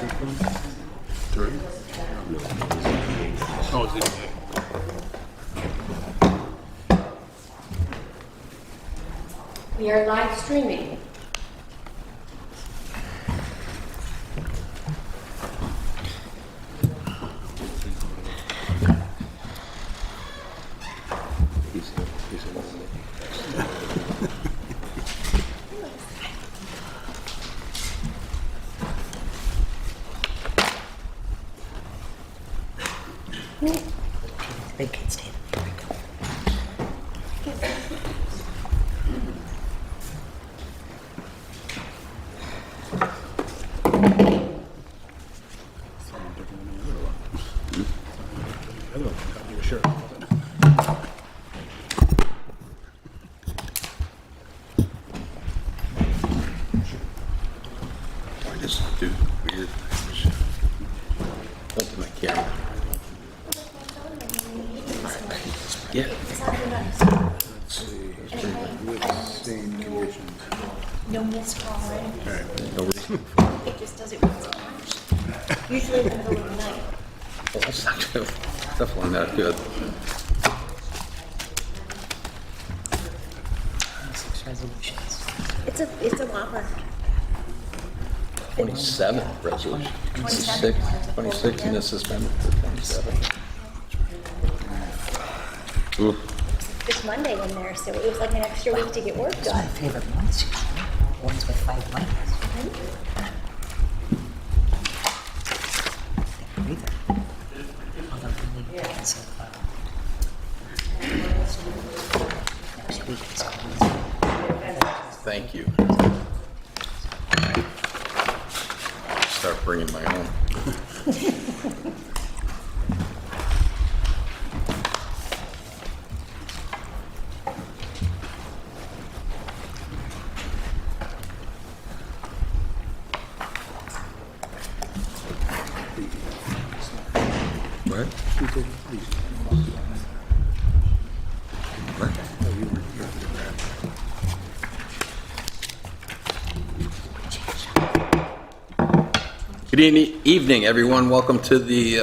Three? Oh, it's ZBA. We are live streaming. Big kids stand. I just do weird things. Open my camera. Yeah. Let's see. With same conditions. No missed call or anything. All right. No reason. It just does it once a month. Usually in the middle of the night. Well, that's not good. Definitely not good. Six resolutions. It's a whopper. 27 resolution. 26 and a suspended for 27. Ooh. It's Monday in there, so it was like an extra week to get work Those are my done. favorite ones. Ones with 5 lines. Although really because of, next week is Thank you. Start bringing my own. What? What? Good evening, everyone. Welcome to the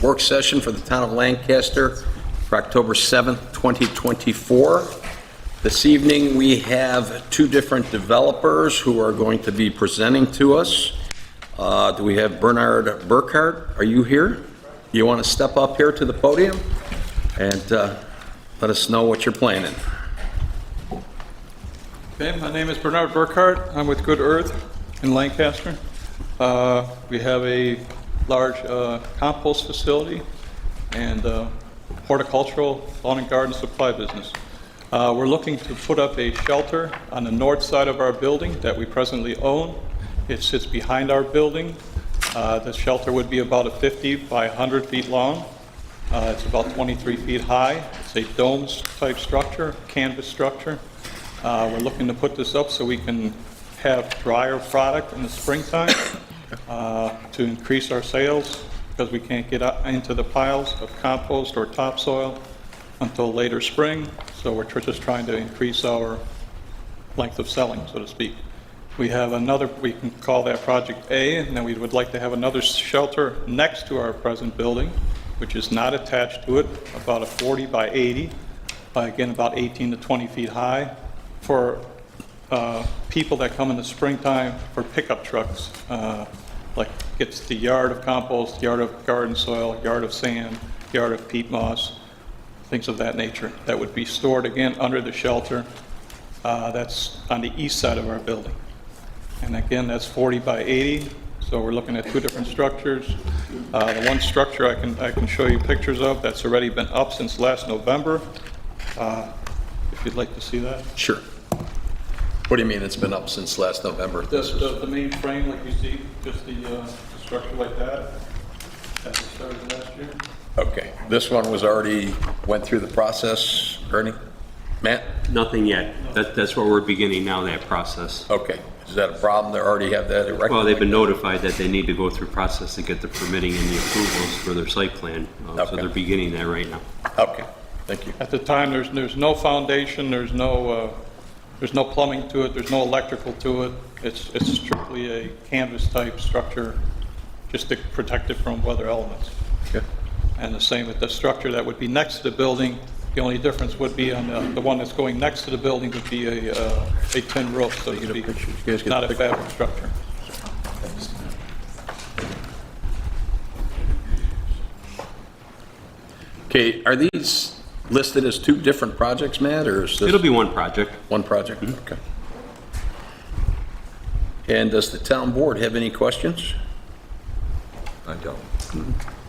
work session for the Town of Lancaster for October 7th, 2024. This evening, we have two different developers who are going to be presenting to us. Do we have Bernard Burkhardt? Are you here? You want to step up here to the podium and let us know what you're planning? Okay, my name is Bernard Burkhardt. I'm with Good Earth in Lancaster. We have a large compost facility and horticultural lawn and garden supply business. We're looking to put up a shelter on the north side of our building that we presently own. It sits behind our building. The shelter would be about a 50 by 100 feet long. It's about 23 feet high. It's a dome-type structure, canvas structure. We're looking to put this up so we can have drier product in the springtime to increase our sales because we can't get out into the piles of compost or topsoil until later spring. So we're just trying to increase our length of selling, so to speak. We have another, we can call that Project A, and then we would like to have another shelter next to our present building, which is not attached to it, about a 40 by 80, again, about 18 to 20 feet high, for people that come in the springtime for pickup trucks, like gets the yard of compost, yard of garden soil, yard of sand, yard of peat moss, things of that nature, that would be stored again under the shelter. That's on the east side of our building. And again, that's 40 by 80, so we're looking at two different structures. The one structure I can show you pictures of that's already been up since last November, if you'd like to see that. Sure. What do you mean it's been up since last November? The main frame, like you see, just the structure like that, that was started last year. Okay, this one was already went through the process, Ernie? Matt? Nothing yet. That's where we're beginning now, that process. Okay, is that a problem? They already have that erected? Well, they've been notified that they need to go through process to get the permitting and the approvals for their site plan. So Okay. they're beginning that right now. Okay, thank you. At the time, there's no foundation, there's no plumbing to it, there's no electrical to it. It's strictly a canvas-type structure just to protect it from weather elements. Okay. And the same with the structure that would be next to the building. The only difference would be on the one that's going next to the building would be a tin roof, so it'd be You guys get not the a fabric structure. Okay, are these listed as two different projects, Matt, or is this? It'll be one project. One project? Okay. And does the town board have any questions? I don't.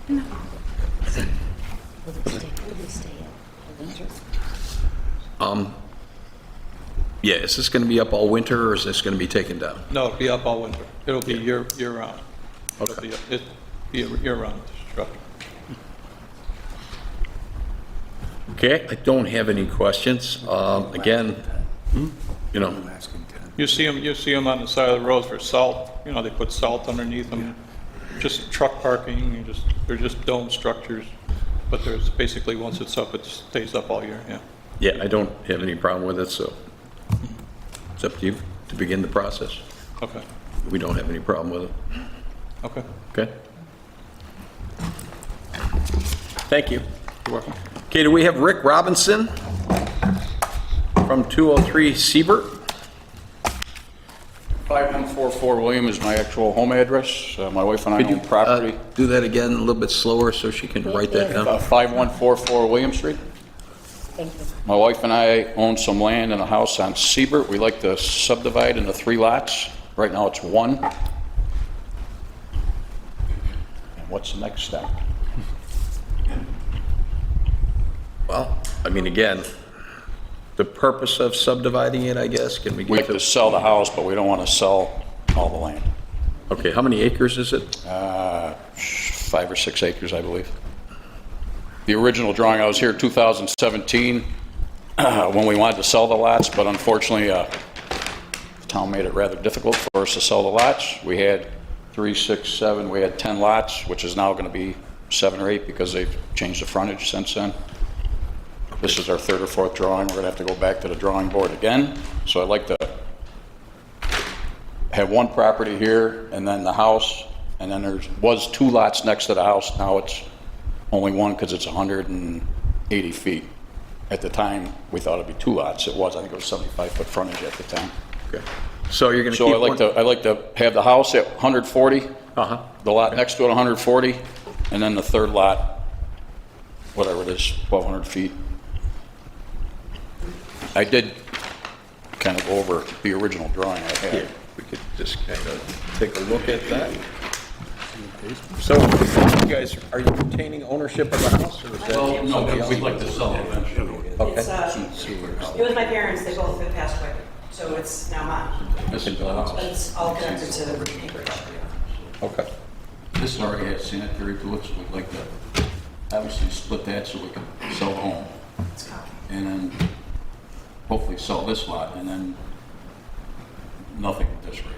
Will they stay at the winter? Yeah, is this going to be up all winter, or is this going to be taken down? No, it'll be up all winter. It'll be year-round. Okay. It'll be a year-round structure. Okay, I don't have any questions. Again, you know, You see them on the side of the roads for salt, you know, they put salt underneath them, just truck parking, they're just dome structures, but there's basically, once it's up, it stays up all year, yeah. yeah, I don't have any problem with it, so it's up to you to begin the process. Okay, We don't have any problem with it. okay. Okay? Thank you. You're welcome. Okay, do we have Rick Robinson from 203 Siebert? 5144 William is my actual home address. My wife and I Could you own property. do that again a little bit slower so she can write that down? 5144 William Street. Thank you. My wife and I own some land and a house on Siebert. We like to subdivide into 3 lots. Right now it's 1. And what's the next step? Well, I mean, again, the purpose of subdividing it, I guess, can we We get like to to? sell the house, but we don't want to sell all the land. Okay, how many acres is it? 5 or 6 acres, I believe. The original drawing, I was here 2017 when we wanted to sell the lots, but unfortunately, the town made it rather difficult for us to sell the lots. We had 3, 6, 7, we had 10 lots, which is now going to be 7 or 8 because they've changed the frontage since then. This is our 3rd or 4th drawing. We're going to have to go back to the drawing board again. So I'd like to have one property here and then the house, and then was 2 lots next to the house. Now it's only 1 because it's 180 feet. At the time, we thought it'd be 2 lots. It was, I think it was 75-foot frontage at the time. Okay. So you're going to keep So one? I'd like to have the house at 140, Uh-huh. the lot next to it 140, and then the 3rd lot, whatever it is, 1,200 feet. I did kind of go over the original drawing I Yeah, had. we could just kind of take a look at that. So you guys, are you retaining ownership of the house, or is that somebody else? we'd like to sell it eventually. It's, it was my parents, they both had passed away, so it's now mine. This is the But house. it's all connected to the acreage. Okay. This already has sanitary to it, so we'd like to obviously split that so we can sell the home. And then hopefully sell this lot, and then nothing with this right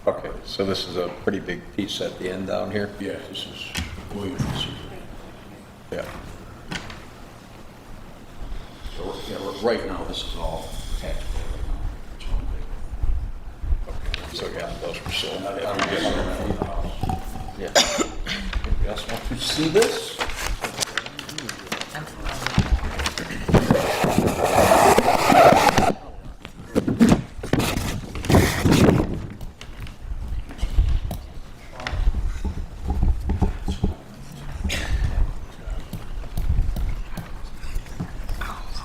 now. Okay, so this is a pretty big piece at the end down here? Yeah, this is Williams. Yeah. So, yeah, right now, this is all taxable right now. It's one big- So, yeah, those were sold. Yeah. Yeah. You guys want to see this?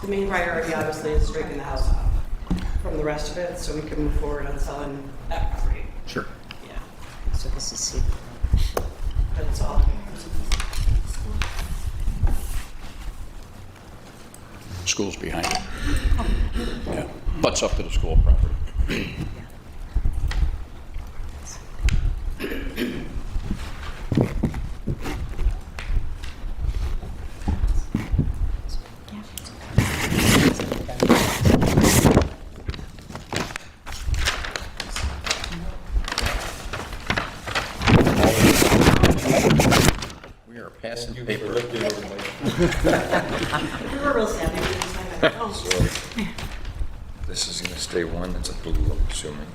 The main priority obviously is striking the house off from the rest of it, so we can move forward on selling that property. Sure. Yeah, So this is Seaver. that's all. School's behind it. Yeah, butts up to the school property. We are passing paper. We were real sad, maybe this time I don't. This is gonna stay 1, it's a blue, I'm assuming.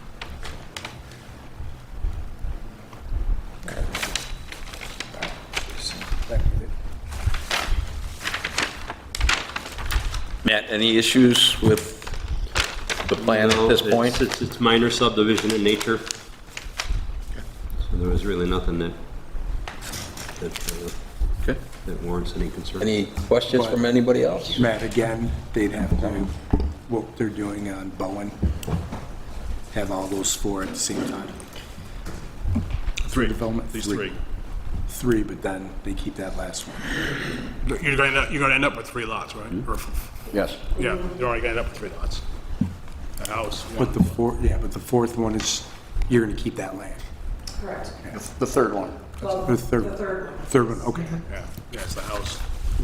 Matt, any issues with the plan at this No, point? It's minor subdivision in nature. So there was really nothing that Okay. that warrants any concern. Any questions from anybody else? Matt, again, they'd have to, what they're doing on Bowen, have all those four at the same time. Three. Development? These three. Three, but then they keep that last one. You're going to end up with 3 lots, right? Or, Yes. yeah, you're already going to end up with 3 lots. A house, But one. the fourth one is, you're gonna keep that land. Correct. The third one. Well, The third- the third one. Third one, okay. Yeah, it's the house,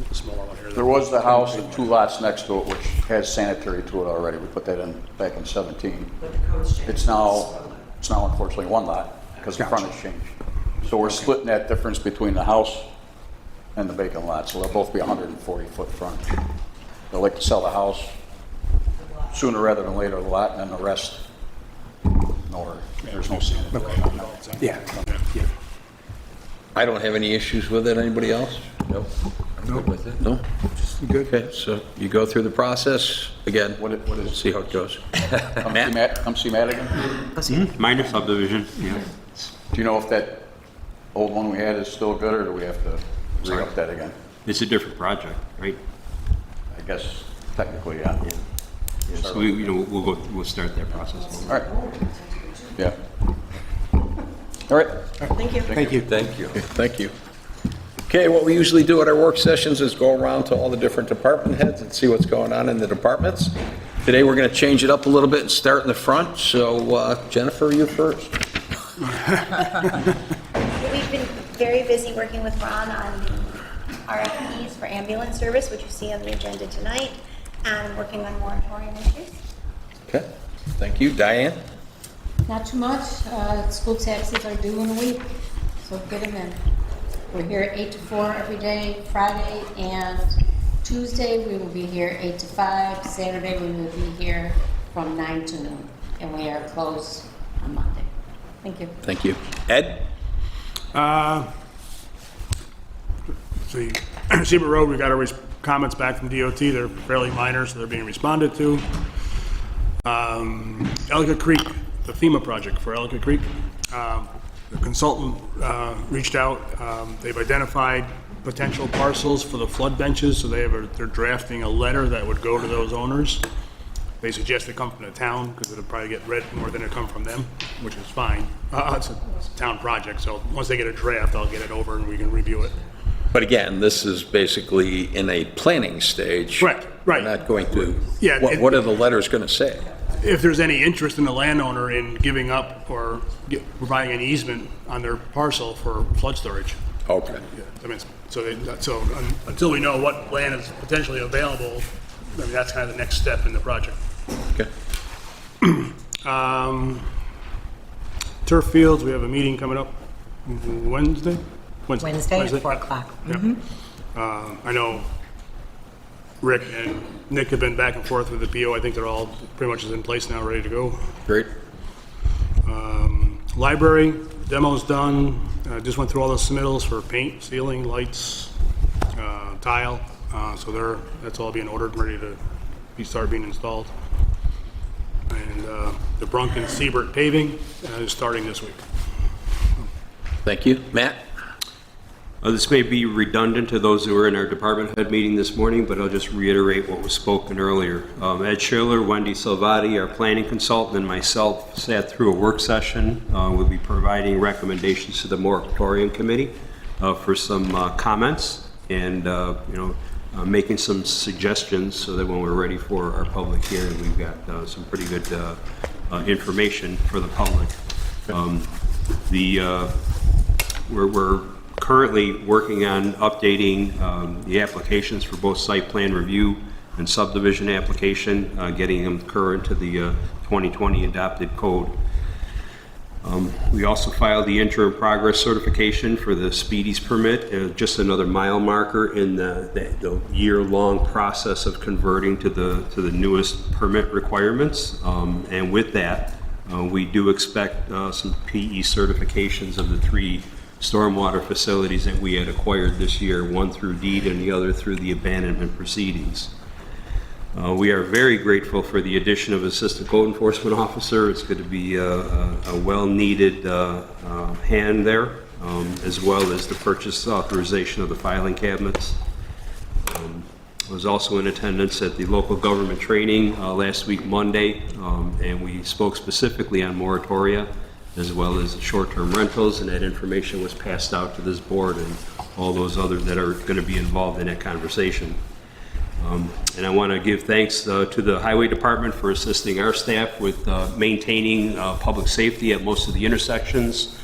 the smaller one here. There was the house and 2 lots next to it, which has sanitary to it already. We put that in back in 17. But the code's changed. It's now unfortunately 1 lot because the Gotcha. frontage changed. So we're splitting that difference between the house and the vacant lot, so they'll both be 140-foot frontage. They'd like to sell the house sooner rather than later, the lot, and then the rest, nowhere. There's no sanitary. Yeah, yeah. I don't have any issues with it. Anybody else? Nope. I'm good with it. No? Good. Okay, so you go through the process. Again, What is- we'll see how it goes. Come see Matt again? Minor subdivision, yeah. Do you know if that old one we had is still good, or do we have to re-up that again? It's a different project, right? I guess technically, yeah. Yeah, so we'll start that process. All right. Yeah. All right. Thank you. Thank you. Thank you. Thank you. Okay, what we usually do at our work sessions is go around to all the different department heads and see what's going on in the departments. Today, we're going to change it up a little bit and start in the front. So Jennifer, you first. We've been very busy working with Ron on the RFPs for ambulance service, which you see on the agenda tonight, and working on moratorium issues. Okay, thank you. Diane? Not too much. School taxes are due in a week, so get them in. We're here 8 to 4 every day, Friday and Tuesday. We will be here 8 to 5. Saturday, we will be here from 9 to noon, and we are closed on Monday. Thank you. Thank you. Ed? See, Seabrook Road, we got our comments back from DOT. They're fairly minor, so they're being responded to. Ellicott Creek, the FEMA project for Ellicott Creek. The consultant reached out. They've identified potential parcels for the flood benches, so they're drafting a letter that would go to those owners. They suggest it come from the town, because it'll probably get read more than it come from them, which is fine. It's a town project, so once they get a draft, I'll get it over and we can review it. But again, this is basically in a planning stage. Right, right. We're not going to, Yeah, what are the letters going to say? If there's any interest in the landowner in giving up or providing an easement on their parcel for flood storage. Okay. Yeah, I mean, so until we know what land is potentially available, I mean, that's kind of the next step in the project. Okay. Turf Fields, we have a meeting coming up Wednesday? Wednesday at 4 o'clock. Yeah. I know Rick and Nick have been back and forth with the PO. I think they're all pretty much in place now, ready to go. Great. Library, demo's done. Just went through all the submittals for paint, ceiling, lights, tile. So that's all being ordered and ready to start being installed. And the Brunk and Siebert paving is starting this week. Thank you. Matt? This may be redundant to those who were in our department head meeting this morning, but I'll just reiterate what was spoken earlier. Ed Schiller, Wendy Salvati, our planning consultant, and myself sat through a work session. We'll be providing recommendations to the moratorium committee for some comments and making some suggestions so that when we're ready for our public hearing, we've got some pretty good information for the public. We're currently working on updating the applications for both site plan review and subdivision application, getting them current to the 2020 adopted code. We also filed the interim progress certification for the Speedies permit, just another mile marker in the year-long process of converting to the newest permit requirements. And with that, we do expect some PE certifications of the 3 stormwater facilities that we had acquired this year, one through deed and the other through the abandonment proceedings. We are very grateful for the addition of Assistant Code Enforcement Officer. It's going to be a well-needed hand there, as well as the purchase authorization of the filing cabinets. I was also in attendance at the local government training last week, Monday, and we spoke specifically on moratoria as well as short-term rentals, and that information was passed out to this board and all those others that are going to be involved in that conversation. And I want to give thanks to the Highway Department for assisting our staff with maintaining public safety at most of the intersections,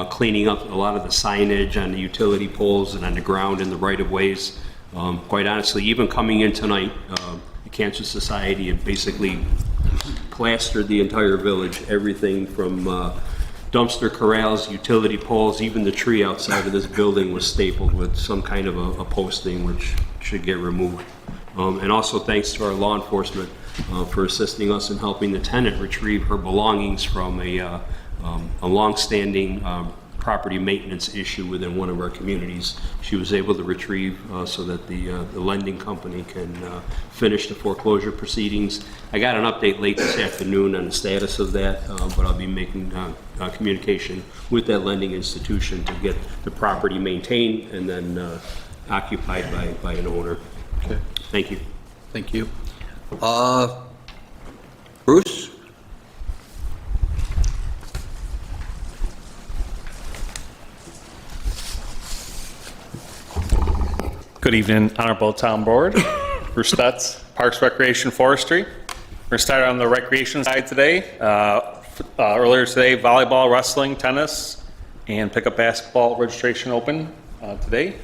cleaning up a lot of the signage on the utility poles and on the ground in the right-of-ways. Quite honestly, even coming in tonight, the Cancer Society had basically plastered the entire village, everything from dumpster corrals, utility poles, even the tree outside of this building was stapled with some kind of a posting which should get removed. And also thanks to our law enforcement for assisting us in helping the tenant retrieve her belongings from a long-standing property maintenance issue within one of our communities. She was able to retrieve so that the lending company can finish the foreclosure proceedings. I got an update late this afternoon on the status of that, but I'll be making communication with that lending institution to get the property maintained and then occupied by an owner. Okay. Thank you. Thank you. Bruce? Good evening, Honorable Town Board. Bruce Stutz, Parks, Recreation, Forestry. We're going to start on the recreation side today. Earlier today, volleyball, wrestling, tennis, and pickup basketball registration open today.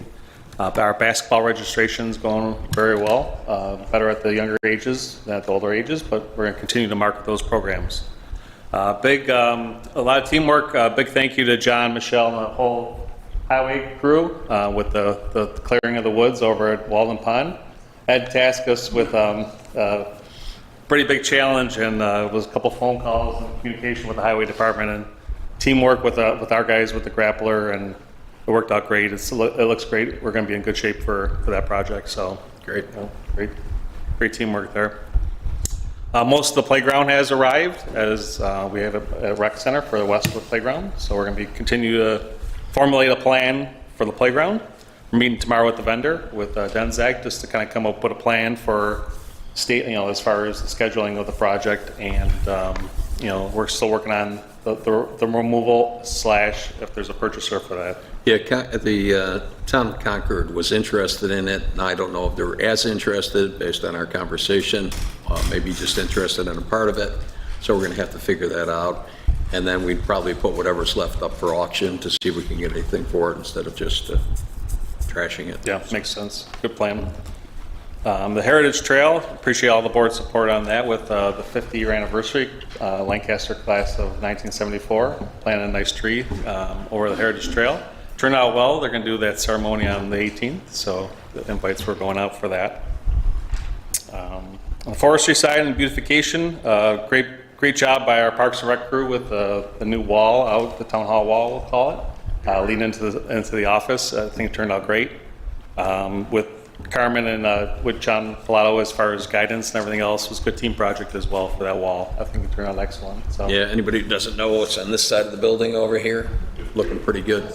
Our basketball registration is going very well, better at the younger ages than at the older ages, but we're going to continue to market those programs. A lot of teamwork. Big thank you to John, Michelle, and the whole highway crew with the clearing of the woods over at Walden Pond. Had tasked us with a pretty big challenge, and it was a couple phone calls and communication with the highway department and teamwork with our guys with the grappler, and it worked out great. It looks great. We're going to be in good shape for that project. So Great. Great teamwork there. Most of the playground has arrived, as we have a rec center for the Westwood Playground. So we're going to continue to formulate a plan for the playground. We're meeting tomorrow with the vendor, with Denzag, just to kind of come up with a plan for state, as far as the scheduling of the project, and we're still working on the removal / if there's a purchaser for that. Yeah, the town of Concord was interested in it, and I don't know if they're as interested based on our conversation, maybe just interested in a part of it. So we're going to have to figure that out. And then we'd probably put whatever's left up for auction to see if we can get anything for it instead of just trashing it. Yeah, makes sense. Good plan. The Heritage Trail, appreciate all the board's support on that with the 50-year anniversary, Lancaster class of 1974, planted a nice tree over the Heritage Trail. Turned out well. They're going to do that ceremony on the 18th, so the invites were going out for that. On the forestry side and beautification, great job by our Parks and Rec crew with the new wall out, the town hall wall, we'll call it, leading into the office. I think it turned out great. With Carmen and with John Pilato as far as guidance and everything else, was a good team project as well for that wall. I think it turned out excellent. So. Yeah, anybody who doesn't know what's on this side of the building over here, looking pretty good.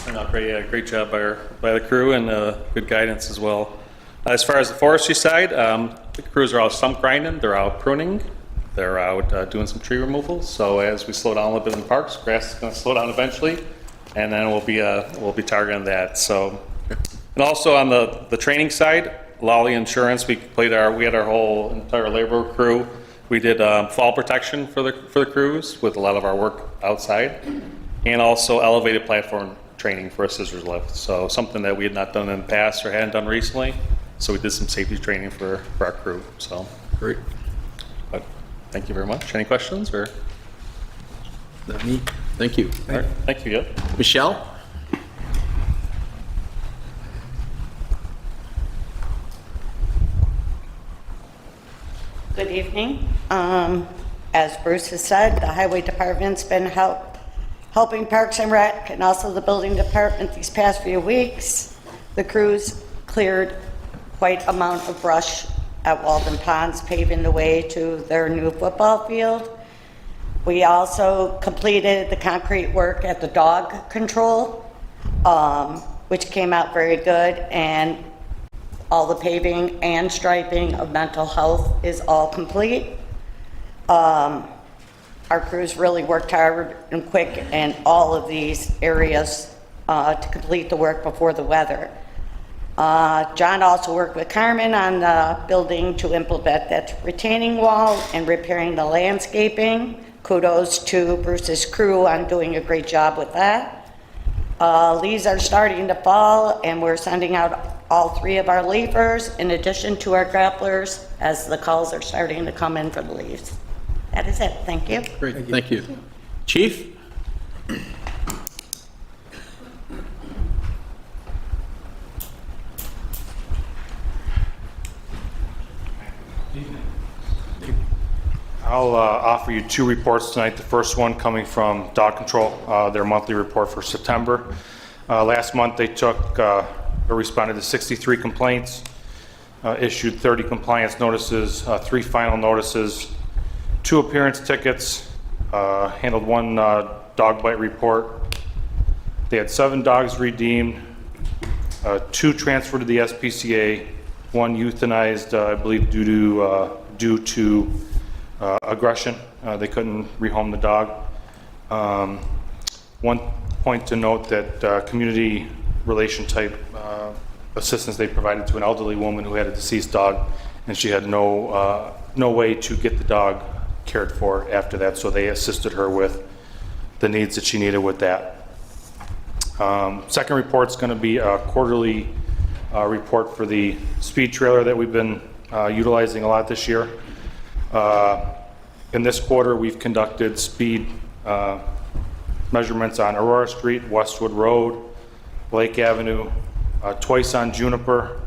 Turned out great. Yeah, great job by the crew, and good guidance as well. As far as the forestry side, the crews are out stump grinding, they're out pruning, they're out doing some tree removals. So as we slow down a little bit in the parks, grass is going to slow down eventually, and then we'll be targeting that. So, and also on the training side, Lolly Insurance, we had our whole entire labor crew. We did fall protection for the crews with a lot of our work outside, and also elevated platform training for a scissors lift. So something that we had not done in the past or hadn't done recently. So we did some safety training for our crew. So Great. but thank you very much. Any questions or? Not me. Thank you. All right, thank you. Yep. Michelle? Good evening. As Bruce has said, the Highway Department's been helping Parks and Rec and also the Building Department these past few weeks. The crews cleared quite amount of brush at Walden Ponds, paving the way to their new football field. We also completed the concrete work at the dog control, which came out very good, and all the paving and striping of mental health is all complete. Our crews really worked hard and quick in all of these areas to complete the work before the weather. John also worked with Carmen on the building to implement that retaining wall and repairing the landscaping. Kudos to Bruce's crew on doing a great job with that. Leaves are starting to fall, and we're sending out all 3 of our leafers in addition to our grapplers as the calls are starting to come in for the leaves. That is it. Thank you. Great, thank you. Chief? I'll offer you 2 reports tonight. The first one coming from Dog Control, their monthly report for September. Last month, they took or responded to 63 complaints, issued 30 compliance notices, 3 final notices, 2 appearance tickets, handled 1 dog bite report. They had 7 dogs redeemed, 2 transferred to the SPCA, 1 euthanized, I believe, due to aggression. They couldn't rehome the dog. One point to note that community relation type assistance they provided to an elderly woman who had a deceased dog, and she had no way to get the dog cared for after that, so they assisted her with the needs that she needed with that. Second report's going to be a quarterly report for the speed trailer that we've been utilizing a lot this year. In this quarter, we've conducted speed measurements on Aurora Street, Westwood Road, Lake Avenue, twice on Juniper,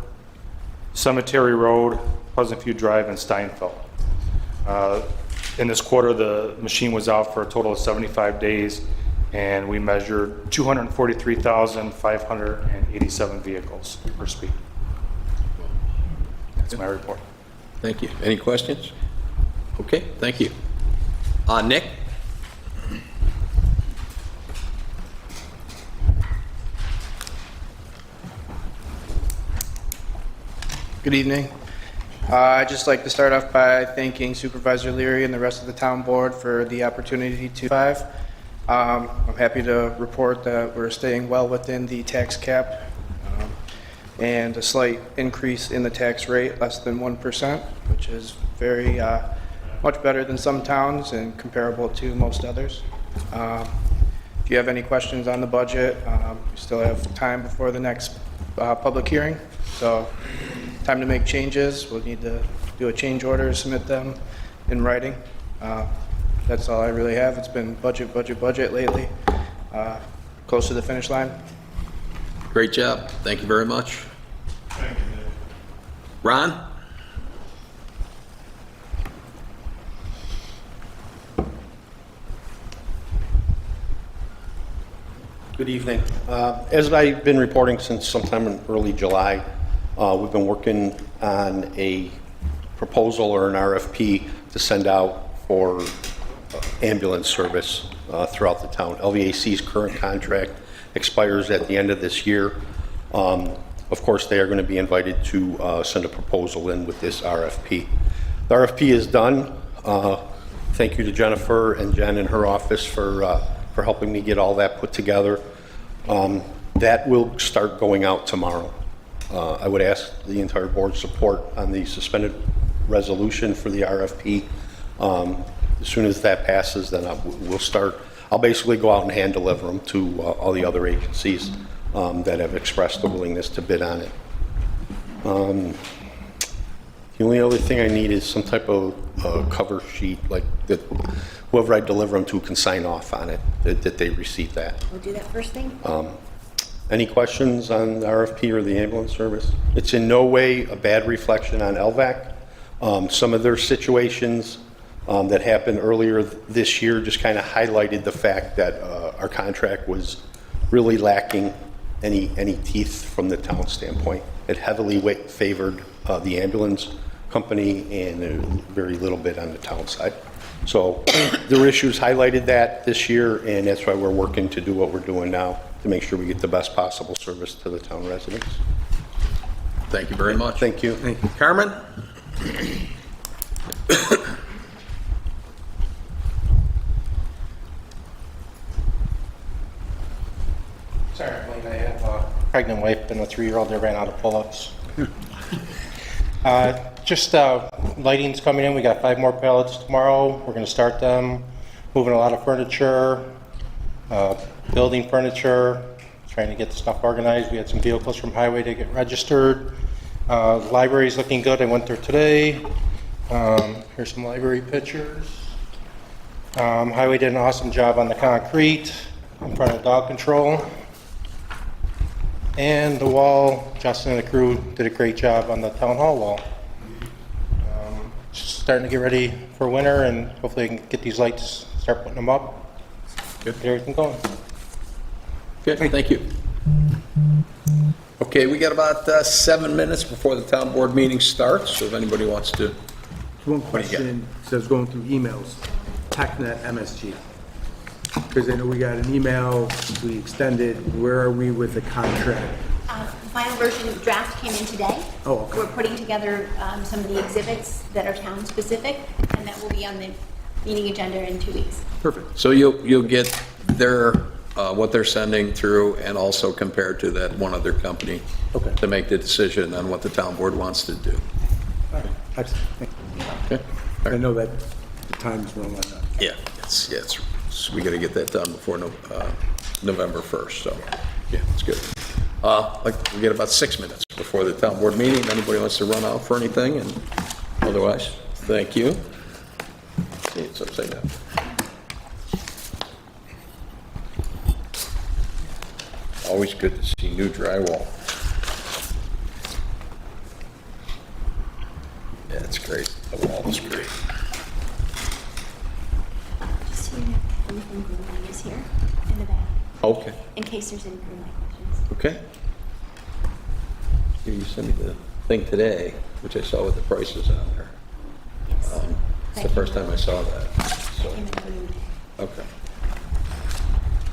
Cemetery Road, Pleasant View Drive, and Steinfeld. In this quarter, the machine was out for a total of 75 days, and we measured 243,587 vehicles per speed. That's my report. Thank you. Any questions? Okay, thank you. Nick? Good evening. I'd just like to start off by thanking Supervisor Leary and the rest of the town board for the opportunity to I'm happy to report that we're staying well within the tax cap and a slight increase in the tax rate, less than 1%, which is very much better than some towns and comparable to most others. If you have any questions on the budget, we still have time before the next public hearing. So time to make changes. We'll need to do a change order, submit them in writing. That's all I really have. It's been budget, budget, budget lately. Close to the finish line. Great job. Thank you very much. Ron? Good evening. As I've been reporting since sometime in early July, we've been working on a proposal or an RFP to send out for ambulance service throughout the town. LVAC's current contract expires at the end of this year. Of course, they are going to be invited to send a proposal in with this RFP. The RFP is done. Thank you to Jennifer and Jen in her office for helping me get all that put together. That will start going out tomorrow. I would ask the entire board's support on the suspended resolution for the RFP. As soon as that passes, then we'll start. I'll basically go out and hand deliver them to all the other agencies that have expressed the willingness to bid on it. The only other thing I need is some type of cover sheet, like that whoever I deliver them to can sign off on it, that they receive that. We'll do that first thing. Any questions on the RFP or the ambulance service? It's in no way a bad reflection on LVAC. Some of their situations that happened earlier this year just kind of highlighted the fact that our contract was really lacking any teeth from the town standpoint. It heavily favored the ambulance company and very little bit on the town side. So their issues highlighted that this year, and that's why we're working to do what we're doing now to make sure we get the best possible service to the town residents. Thank you very much. Thank you. Thank you. Carmen? Sorry, I'm late. I have a pregnant wife and a 3-year-old that ran out of pull-ups. Just lighting's coming in. We got 5 more pallets tomorrow. We're going to start them. Moving a lot of furniture, building furniture, trying to get the stuff organized. We had some vehicles from Highway to get registered. Library's looking good. I went there today. Here's some library pictures. Highway did an awesome job on the concrete in front of dog control. And the wall, Justin and the crew did a great job on the town hall wall. Just starting to get ready for winter, and hopefully I can get these lights, start putting them up, get everything going. Okay, thank you. Okay, we got about 7 minutes before the town board meeting starts, so if anybody wants to. One What do you got? question, so I was going through emails, TechNet MSG. Because I know we got an email, we extended, where are we with the contract? Final version draft came in today. Oh, okay. We're putting together some of the exhibits that are town-specific, and that will be on the meeting agenda in 2 weeks. Perfect. So you'll get their, what they're sending through and also compared to that one other company. Okay. To make the decision on what the town board wants to do. All right, excellent. Thank you. Okay? I know that the time's running out. Yeah, we got to get that done before November 1st, so, yeah, it's good. We get about 6 minutes before the town board meeting. If anybody wants to run out for anything, and otherwise, thank you. See, it's upside down. Always good to see new drywall. Yeah, it's great. The wall is great. Just so you know, everything green light is here in the back, Okay, in case there's any green light questions. okay. You sent me the thing today, which I saw with the prices on there. Yes. It's the first time I saw that, so, Came in blue. okay.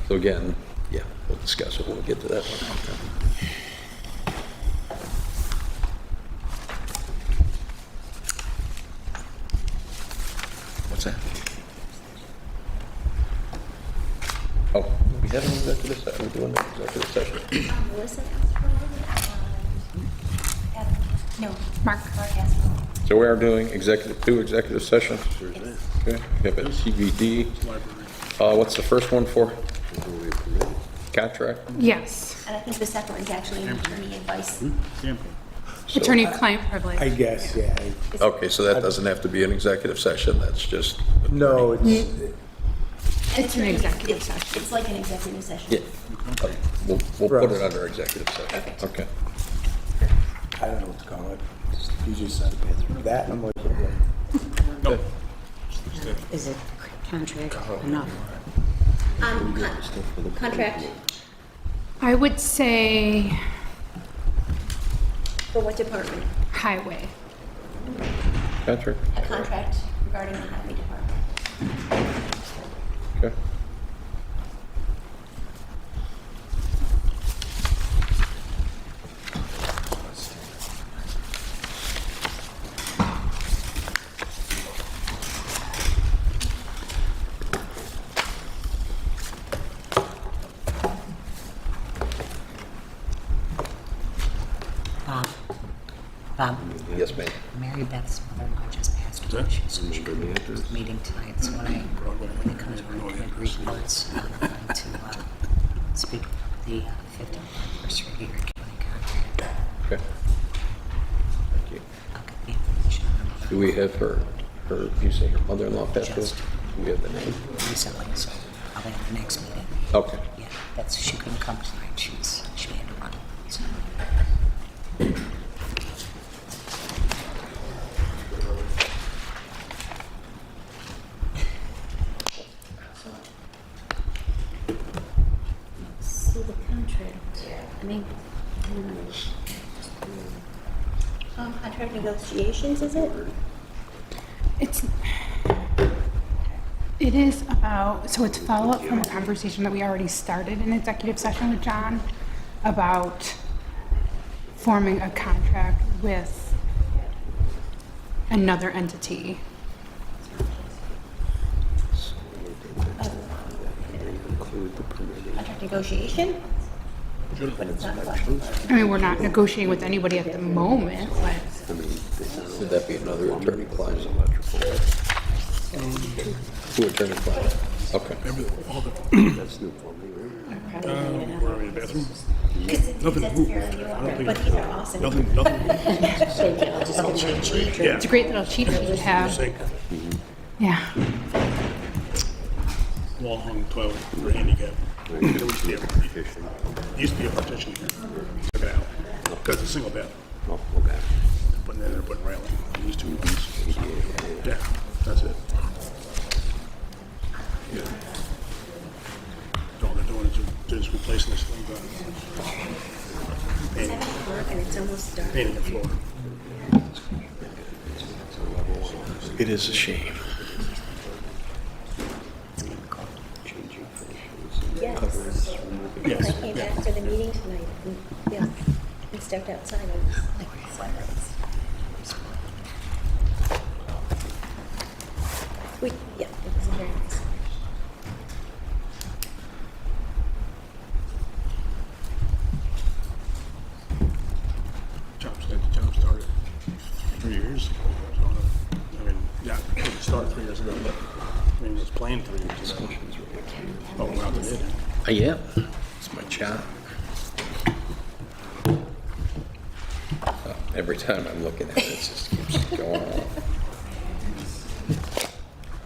So again, yeah, we'll discuss it when we get to that one. Okay. What's that? Oh, we have an executive session, we're doing an executive session. Melissa asked for one. Adam, no, Mark asked for one. So we are doing two executive sessions? Okay, we have a CBD. What's the first one for? Contract? Yes, And I think the second one's actually an attorney advice. attorney-client privilege. I guess, yeah. Okay, so that doesn't have to be an executive session, that's just. No, it's, It's an executive session. It's like an executive session. Yeah. We'll put it under executive session. Okay. I don't know what to call it. You just said that, and I'm like, Good. Is it contract enough? Contract I would say for what department? highway. Contract? A contract regarding the highway department. Okay. Bob? Yes, ma'am. Mary Beth's mother-in-law just passed away. She's so she couldn't make it to the meeting tonight, so when it comes around to the reports, I'm going to speak of the 50th anniversary of Erie County contract. Okay. Thank you. I'll get the information on her. Do we have her, you say her mother-in-law passed away? Just. Do we have the name? Recently, so I'll be at the next meeting. Okay. Yeah, she couldn't come tonight. She had to run. So. So the contract, I mean, Contract negotiations, is it? It is about, so it's follow-up from a conversation that we already started in executive session with John about forming a contract with another entity. Contract negotiation? But it's not what? I mean, we're not negotiating with anybody at the moment, but Would that be another attorney-client? Two attorney-client, okay. Where are we, bathroom? Because that's fairly new out there, but these are awesome. Nothing. Yeah. it's a great little cheat sheet to have. Sink, Yeah. wall hung toilet for handicap. There used to be a partition here. Took it out. Because it's a single bath. Oh, okay. They're putting railing on these two ones. Yeah, that's it. Yeah. All they're doing is just replacing this thing, painting, And it's almost dark. painting the floor. It is a shame. Yes. Yes, I came yeah. after the meeting tonight, and, yeah, and stepped outside and like, yeah, it was very nice. Job started 3 years ago. So, I mean, yeah, it started 3 years ago, but I mean, it was planned 3 years ago. Oh, we're out to bid. Yeah, it's my job. Every time I'm looking at it, it just keeps going on.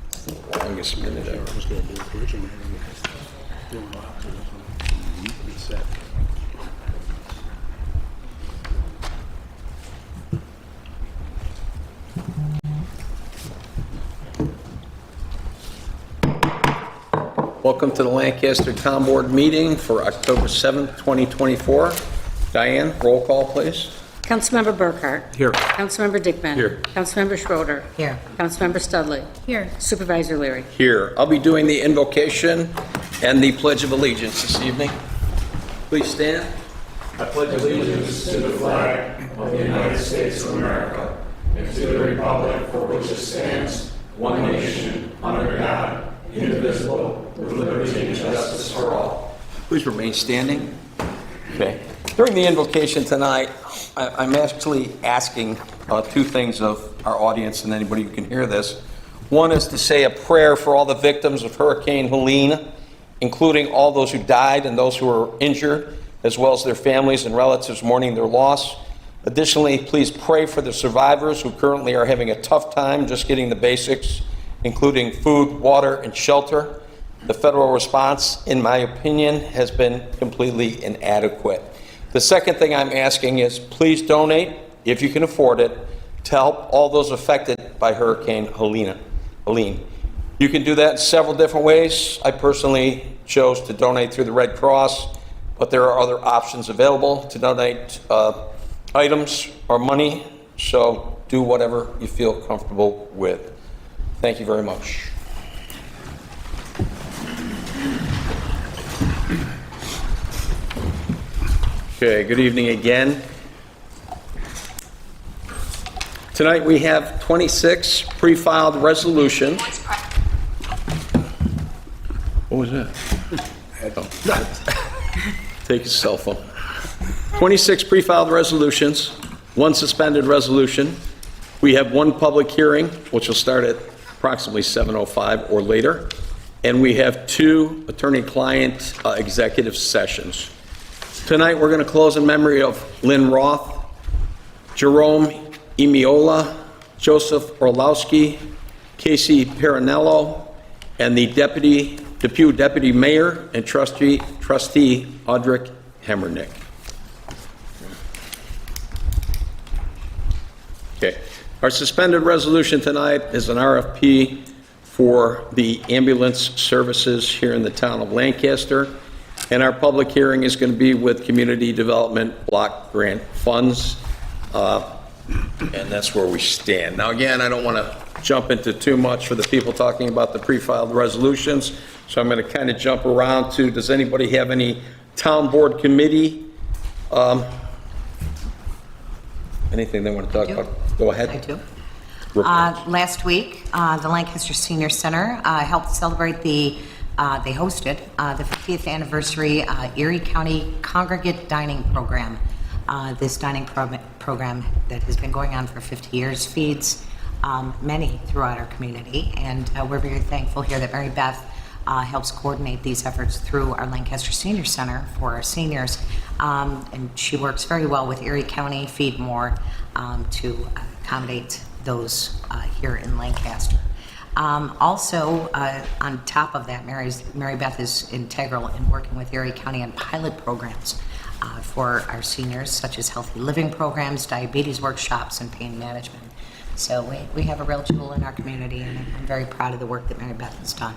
It's the longest minute ever. I was gonna do it originally. Doing a lot, so this one, it's set. Welcome to the Lancaster Town Board meeting for October 7th, 2024. Diane, roll call, please. Councilmember Burkhart. Here. Councilmember Dickman. Here. Councilmember Schroeder. Here. Councilmember Studley. Here. Supervisor Leary. Here. I'll be doing the invocation and the Pledge of Allegiance this evening. Please stand. I pledge allegiance to the flag of the United States of America and to the republic for which it stands, one nation, under God, indivisible, with liberty and justice for all. Please remain standing. Okay. During the invocation tonight, I'm actually asking two things of our audience and anybody who can hear this. One is to say a prayer for all the victims of Hurricane Helene, including all those who died and those who were injured, as well as their families and relatives mourning their loss. Additionally, please pray for the survivors who currently are having a tough time just getting the basics, including food, water, and shelter. The federal response, in my opinion, has been completely inadequate. The second thing I'm asking is please donate, if you can afford it, to help all those affected by Hurricane Helene. You can do that in several different ways. I personally chose to donate through the Red Cross, but there are other options available to donate items or money, so do whatever you feel comfortable with. Thank you very much. Okay, good evening again. Tonight we have 26 pre-filed resolutions. What was that? Take his cell phone. 26 pre-filed resolutions, one suspended resolution. We have one public hearing, which will start at approximately 7:05 or later. And we have two attorney-client executive sessions. Tonight, we're going to close in memory of Lynn Roth, Jerome Emiola, Joseph Orlowski, Casey Perinello, and the Deputy Mayor and Trustee Audric Hemmernick. Okay. Our suspended resolution tonight is an RFP for the ambulance services here in the town of Lancaster. And our public hearing is going to be with Community Development Block Grant Funds. And that's where we stand. Now, again, I don't want to jump into too much for the people talking about the pre-filed resolutions, so I'm going to kind of jump around to, does anybody have any town board committee, anything they want to talk about? Go ahead. I do. Report. Last week, the Lancaster Senior Center helped celebrate they hosted the 50th anniversary Erie County Congregate Dining Program. This dining program that has been going on for 50 years feeds many throughout our community, and we're very thankful here that Mary Beth helps coordinate these efforts through our Lancaster Senior Center for our seniors, and she works very well with Erie County Feed More to accommodate those here in Lancaster. Also, on top of that, Mary Beth is integral in working with Erie County on pilot programs for our seniors, such as healthy living programs, diabetes workshops, and pain management. So we have a real jewel in our community, and I'm very proud of the work that Mary Beth has done.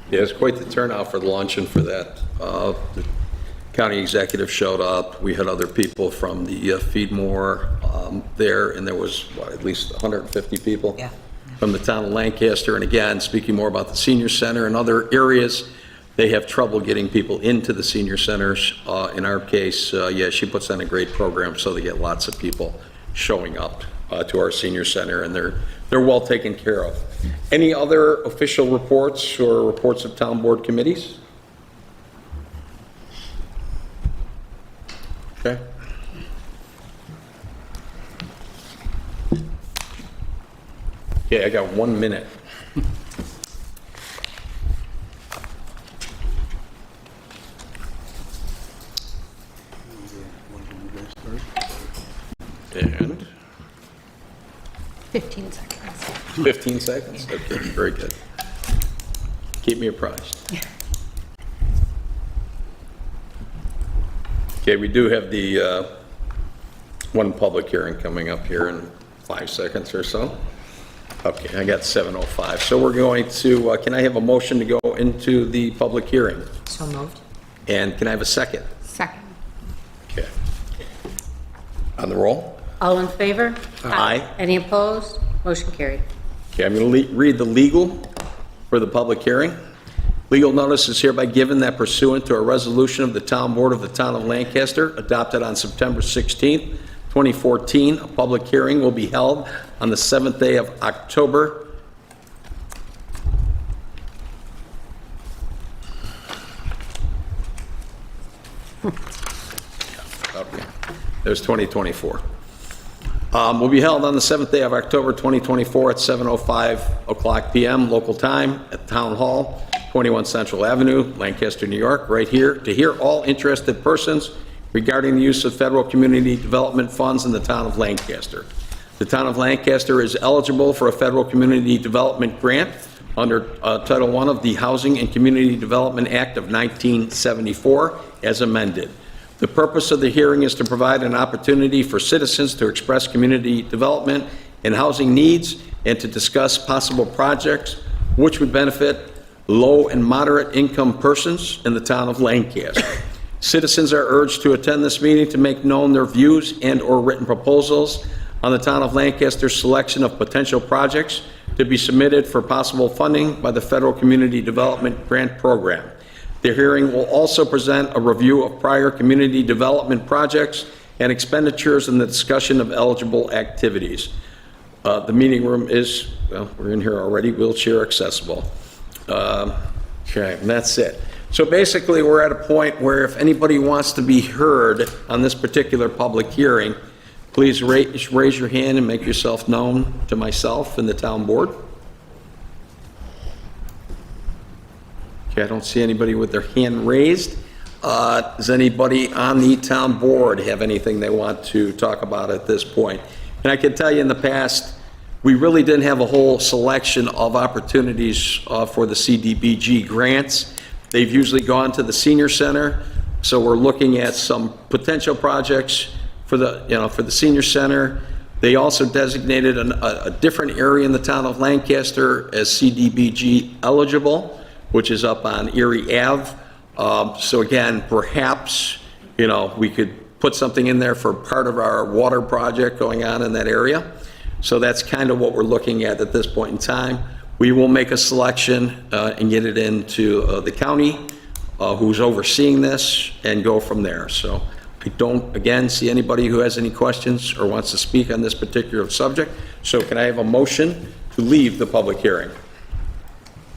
Yeah, it's quite the turnout for the luncheon for that. The county executive showed up. We had other people from the Feed More there, and there was, at least 150 people from the town of Lancaster. And again, speaking more about the senior center and other areas, they have trouble getting people into the senior centers. In our case, yeah, she puts on a great program, so they get lots of people showing up to our senior center, and they're well taken care of. Any other official reports or reports of town board committees? Okay. Okay, I got 1 minute. And 15 seconds. 15 seconds? Okay, very good. Keep me apprised. Okay, we do have the one public hearing coming up here in 5 seconds or so. Okay, I got 7:05. So we're going to, can I have a motion to go into the public hearing? So moved. And can I have a second? Second. Okay. On the roll? All in favor? Aye. Any opposed? Motion carried. Okay, I'm going to read the legal for the public hearing. Legal notice is hereby given that pursuant to a resolution of the Town Board of the Town of Lancaster adopted on September 16th, 2014, a public hearing will be held on the 7th day of October. Okay, there's 2024. Will be held on the 7th day of October 2024 at 7:05 p.m. local time at Town Hall, 21 Central Avenue, Lancaster, New York, right here, to hear all interested persons regarding the use of federal community development funds in the town of Lancaster. The town of Lancaster is eligible for a federal community development grant under Title I of the Housing and Community Development Act of 1974 as amended. The purpose of the hearing is to provide an opportunity for citizens to express community development and housing needs and to discuss possible projects which would benefit low and moderate income persons in the town of Lancaster. Citizens are urged to attend this meeting to make known their views and/or written proposals on the town of Lancaster's selection of potential projects to be submitted for possible funding by the Federal Community Development Grant Program. The hearing will also present a review of prior community development projects and expenditures and the discussion of eligible activities. The meeting room is, well, we're in here already, wheelchair accessible. Okay, and that's it. So basically, we're at a point where if anybody wants to be heard on this particular public hearing, please raise your hand and make yourself known to myself and the town board. Okay, I don't see anybody with their hand raised. Does anybody on the town board have anything they want to talk about at this point? And I can tell you in the past, we really didn't have a whole selection of opportunities for the CDBG grants. They've usually gone to the senior center, so we're looking at some potential projects for the, for the senior center. They also designated a different area in the town of Lancaster as CDBG eligible, which is up on Erie Ave. So again, perhaps, we could put something in there for part of our water project going on in that area. So that's kind of what we're looking at this point in time. We will make a selection and get it into the county, who's overseeing this, and go from there. So I don't, again, see anybody who has any questions or wants to speak on this particular subject. So can I have a motion to leave the public hearing?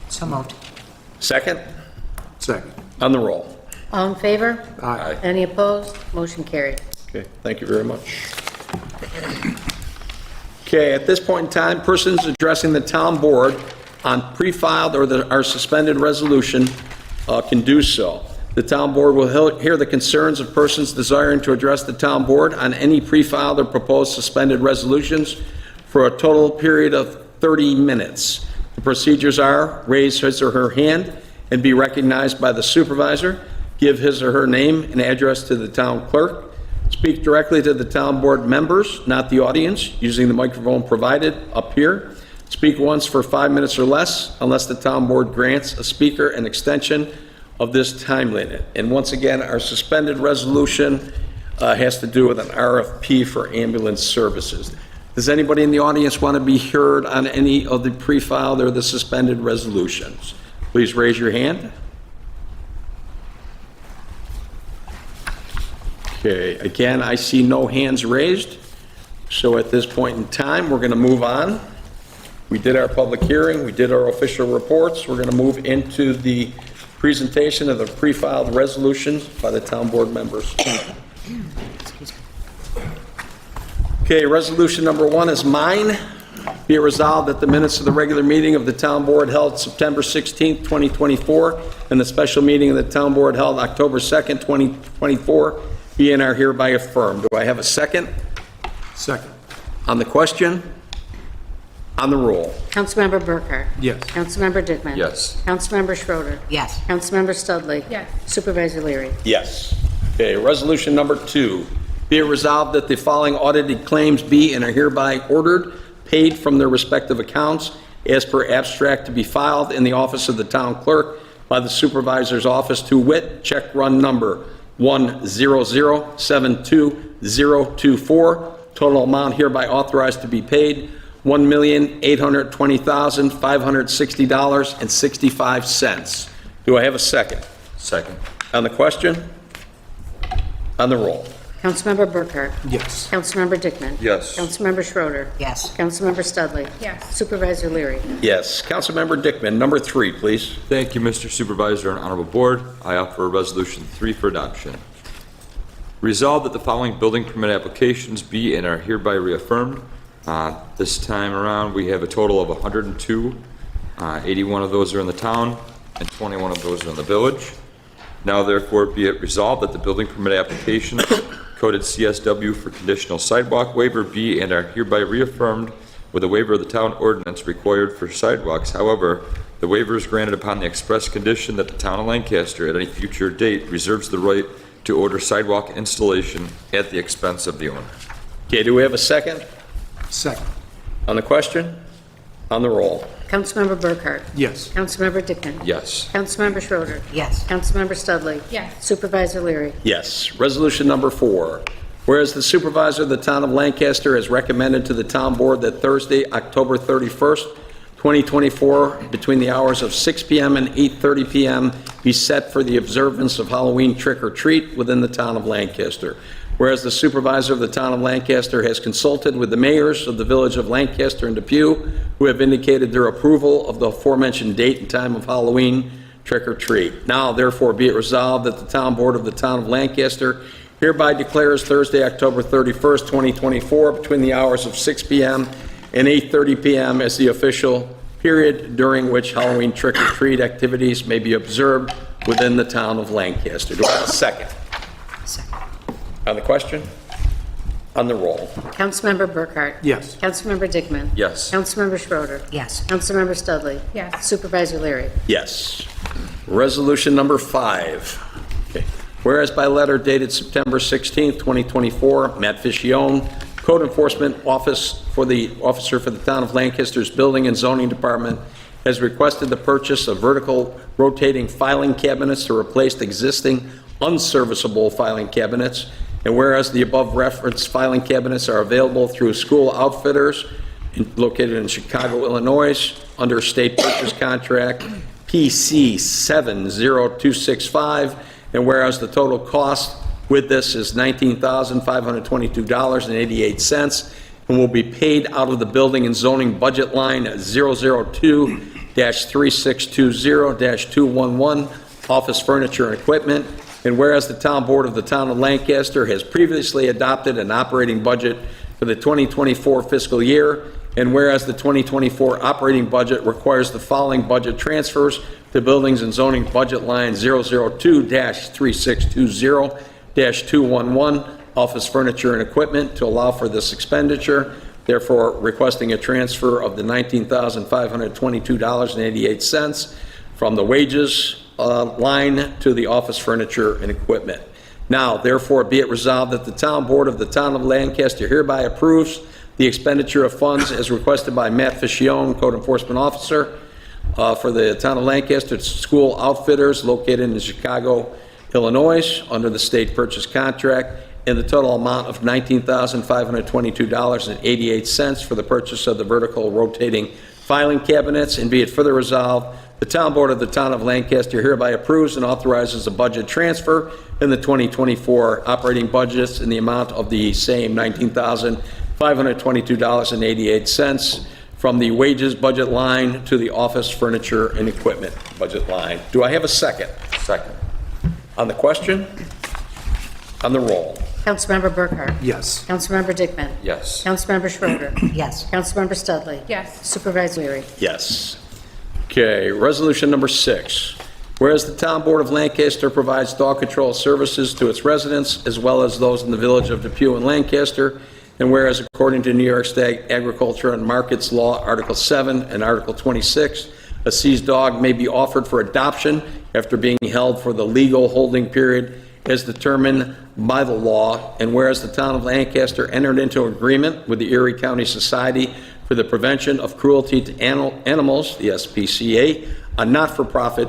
So moved. Second? Second. On the roll. All in favor? Aye. Any opposed? Motion carried. Okay, thank you very much. Okay, at this point in time, persons addressing the town board on pre-filed or our suspended resolution can do so. The town board will hear the concerns of persons desiring to address the town board on any pre-filed or proposed suspended resolutions for a total period of 30 minutes. The procedures are raise his or her hand and be recognized by the supervisor, give his or her name and address to the town clerk, speak directly to the town board members, not the audience, using the microphone provided up here. Speak once for 5 minutes or less, unless the town board grants a speaker an extension of this time limit. And once again, our suspended resolution has to do with an RFP for ambulance services. Does anybody in the audience want to be heard on any of the pre-filed or the suspended resolutions? Please raise your hand. Okay, again, I see no hands raised. So at this point in time, we're going to move on. We did our public hearing, we did our official reports. We're going to move into the presentation of the pre-filed resolutions by the town board members. Okay, resolution number 1 is mine. Be it resolved that the minutes of the regular meeting of the town board held September 16th, 2024, and the special meeting of the town board held October 2nd, 2024, be and are hereby affirmed. Do I have a second? Second. On the question? On the roll. Councilmember Burkhart? Yes. Councilmember Dickman? Yes. Councilmember Schroeder? Yes. Councilmember Studley? Yes. Supervisor Leary? Yes. Okay, resolution number 2. Be it resolved that the following audited claims be and are hereby ordered, paid from their respective accounts as per abstract to be filed in the office of the town clerk by the supervisor's office, to wit, check run number 100720024, total amount hereby authorized to be paid, $1,820,560.65. Do I have a second? Second. On the question? On the roll. Councilmember Burkhart? Yes. Councilmember Dickman? Yes. Councilmember Schroeder? Yes. Councilmember Studley? Yes. Supervisor Leary? Yes. Councilmember Dickman, number 3, please. Thank you, Mr. Supervisor and Honorable Board. I offer Resolution 3 for adoption. Resolved that the following building permit applications be and are hereby reaffirmed. This time around, we have a total of 102. 81 of those are in the town, and 21 of those are in the village. Now therefore be it resolved that the building permit applications coded CSW for conditional sidewalk waiver be and are hereby reaffirmed with a waiver of the town ordinance required for sidewalks. However, the waiver is granted upon the express condition that the town of Lancaster at any future date reserves the right to order sidewalk installation at the expense of the owner. Okay, do we have a second? Second. On the question? On the roll. Councilmember Burkhart? Yes. Councilmember Dickman? Yes. Councilmember Schroeder? Yes. Councilmember Studley? Yes. Supervisor Leary? Yes. Resolution number 4. Whereas the supervisor of the town of Lancaster has recommended to the town board that Thursday, October 31st, 2024, between the hours of 6 p.m. and 8:30 p.m. be set for the observance of Halloween trick-or-treat within the town of Lancaster. Whereas the supervisor of the town of Lancaster has consulted with the mayors of the village of Lancaster and Depew, who have indicated their approval of the aforementioned date and time of Halloween trick-or-treat. Now, therefore, be it resolved that the town board of the town of Lancaster hereby declares Thursday, October 31st, 2024, between the hours of 6 p.m. and 8:30 p.m. as the official period during which Halloween trick-or-treat activities may be observed within the town of Lancaster. Do I have a second? Second. On the question? On the roll. Councilmember Burkhart? Yes. Councilmember Dickman? Yes. Councilmember Schroeder? Yes. Councilmember Studley? Yes. Supervisor Leary? Yes. Resolution number 5. Okay. Whereas by letter dated September 16th, 2024, Matt Ficcione, Code Enforcement Officer for the town of Lancaster's Building and Zoning Department, has requested the purchase of vertical rotating filing cabinets to replace existing unserviceable filing cabinets, And whereas the above referenced filing cabinets are available through School Outfitters located in Chicago, Illinois, under state purchase contract PC 70265, and whereas the total cost with this is $19,522.88, and will be paid out of the Building and Zoning budget line 002-3620-211, office furniture and equipment. And whereas the Town Board of the Town of Lancaster has previously adopted an operating budget for the 2024 fiscal year, and whereas the 2024 operating budget requires the following budget transfers to Buildings and Zoning budget line 002-3620-211, office furniture and equipment, to allow for this expenditure, therefore requesting a transfer of the $19,522.88 from the wages line to the office furniture and equipment. Now, therefore, be it resolved that the Town Board of the Town of Lancaster hereby approves the expenditure of funds as requested by Matt Ficcione, Code Enforcement Officer, for the Town of Lancaster School Outfitters located in Chicago, Illinois, under the state purchase contract, in the total amount of $19,522.88 for the purchase of the vertical rotating filing cabinets. And be it further resolved, the Town Board of the Town of Lancaster hereby approves and authorizes a budget transfer in the 2024 operating budgets in the amount of the same $19,522.88 from the wages budget line to the office furniture and equipment budget line. Do I have a second? Second. On the question? On the roll? Councilmember Burkhart? Yes. Councilmember Dickman? Yes. Councilmember Schroeder? Yes. Councilmember Studley? Yes. Supervisor Leary? Yes. Okay, resolution number 6. Whereas the Town Board of Lancaster provides dog control services to its residents as well as those in the village of Depew and Lancaster, and whereas according to New York State Agriculture and Markets Law, Article 7 and Article 26, a seized dog may be offered for adoption after being held for the legal holding period as determined by the law, and whereas the Town of Lancaster entered into an agreement with the Erie County Society for the Prevention of Cruelty to Animals, the SPCA, a not-for-profit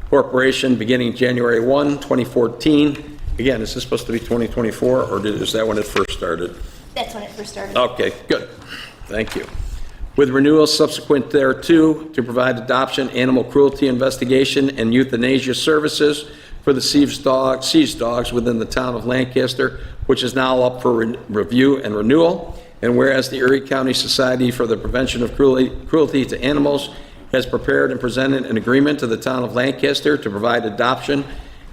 corporation beginning January 1, 2014. Again, is this supposed to be 2024, or is that when it first started? That's when it first started. Okay, good. Thank you. With renewal subsequent thereto to provide adoption, animal cruelty investigation, and euthanasia services for the seized dogs within the Town of Lancaster, which is now up for review and renewal. And whereas the Erie County Society for the Prevention of Cruelty to Animals has prepared and presented an agreement to the Town of Lancaster to provide adoption,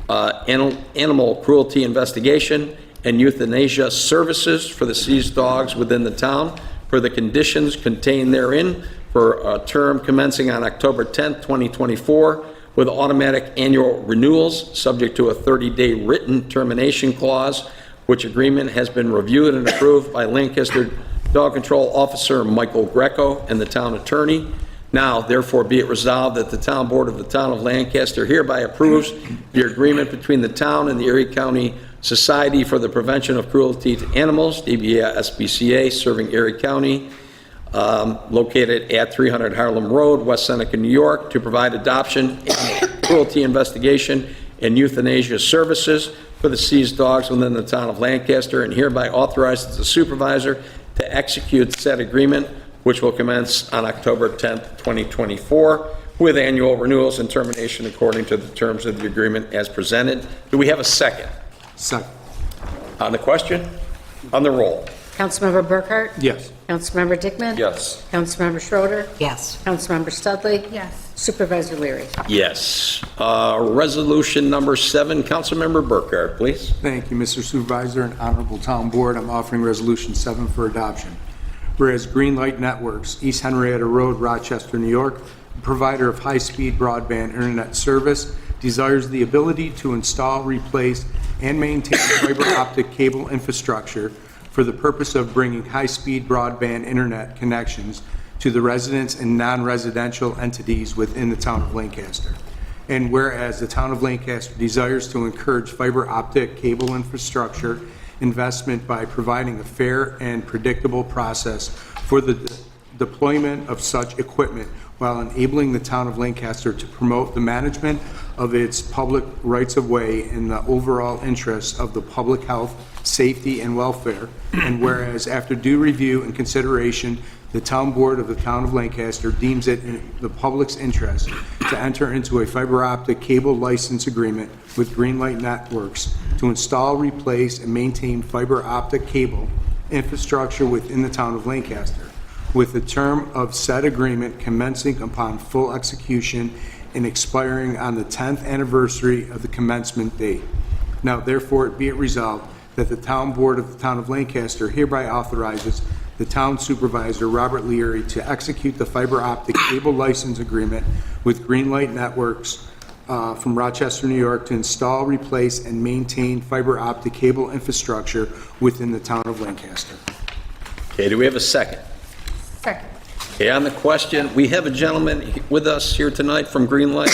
animal cruelty investigation, and euthanasia services for the seized dogs within the town for the conditions contained therein for a term commencing on October 10th, 2024, with automatic annual renewals subject to a 30-day written termination clause, which agreement has been reviewed and approved by Lancaster Dog Control Officer Michael Greco and the town attorney. Now, therefore, be it resolved that the Town Board of the Town of Lancaster hereby approves the agreement between the town and the Erie County Society for the Prevention of Cruelty to Animals, DBA SPCA, serving Erie County, located at 300 Harlem Road, West Seneca, New York, to provide adoption, cruelty investigation, and euthanasia services for the seized dogs within the Town of Lancaster, and hereby authorizes the supervisor to execute said agreement, which will commence on October 10th, 2024, with annual renewals and termination according to the terms of the agreement as presented. Do we have a second? Second. On the question? On the roll? Councilmember Burkhart? Yes. Councilmember Dickman? Yes. Councilmember Schroeder? Yes. Councilmember Studley? Yes. Supervisor Leary? Yes. Resolution number 7, Councilmember Burkhart, please. Thank you, Mr. Supervisor and Honorable Town Board. I'm offering Resolution 7 for adoption. Whereas Greenlight Networks, East Henrietta Road, Rochester, New York, a provider of high-speed broadband internet service, desires the ability to install, replace, and maintain fiber optic cable infrastructure for the purpose of bringing high-speed broadband internet connections to the residents and non-residential entities within the Town of Lancaster. And whereas the Town of Lancaster desires to encourage fiber optic cable infrastructure investment by providing a fair and predictable process for the deployment of such equipment while enabling the town of Lancaster to promote the management of its public rights-of-way in the overall interests of the public health, safety, and welfare. And whereas after due review and consideration, the town board of the town of Lancaster deems it in the public's interest to enter into a fiber optic cable license agreement with Greenlight Networks to install, replace, and maintain fiber optic cable infrastructure within the town of Lancaster, with the term of said agreement commencing upon full execution and expiring on the 10th anniversary of the commencement date. Now therefore be it resolved that the town board of the town of Lancaster hereby authorizes the town supervisor, Robert Leary, to execute the fiber optic cable license agreement with Greenlight Networks from Rochester, New York, to install, replace, and maintain fiber optic cable infrastructure within the town of Lancaster. Okay, do we have a second? Second. Okay, on the question, we have a gentleman with us here tonight from Greenlight.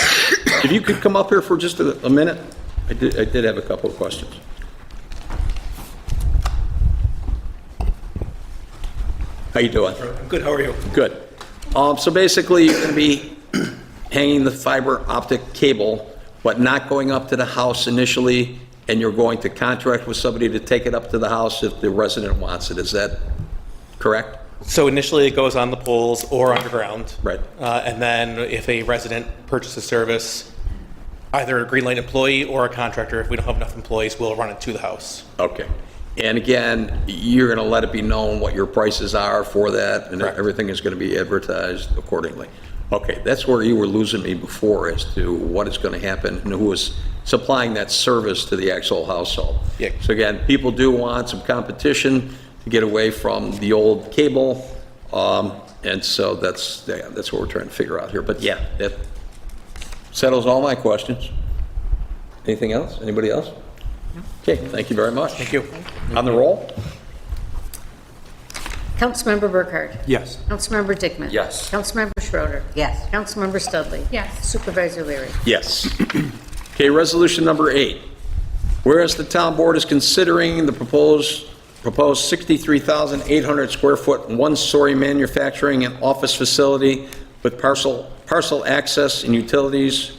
If you could come up here for just a minute, I did have a couple of questions. How you doing? Good, how are you? Good. So basically, you're going to be hanging the fiber optic cable, but not going up to the house initially, and you're going to contract with somebody to take it up to the house if the resident wants it. Is that correct? So initially it goes on the poles or underground. Right. And then if a resident purchases service, either a Greenlight employee or a contractor, if we don't have enough employees, we'll run it to the house. Okay. And again, you're going to let it be known what your prices are for that, and Correct. everything is going to be advertised accordingly. Okay, that's where you were losing me before as to what is going to happen and who is supplying that service to the actual household. Yeah. So again, people do want some competition to get away from the old cable, and so that's what we're trying to figure out here. But yeah, that settles all my questions. Anything else? Anybody else? Okay, thank you very much. Thank you. On the roll? Councilmember Burkhardt. Yes. Councilmember Dickman. Yes. Councilmember Schroeder. Yes. Councilmember Studley. Yes. Supervisor Leary. Yes. Okay, resolution number 8. Whereas the town board is considering the proposed 63,800 square foot, one-story manufacturing and office facility with parcel access and utilities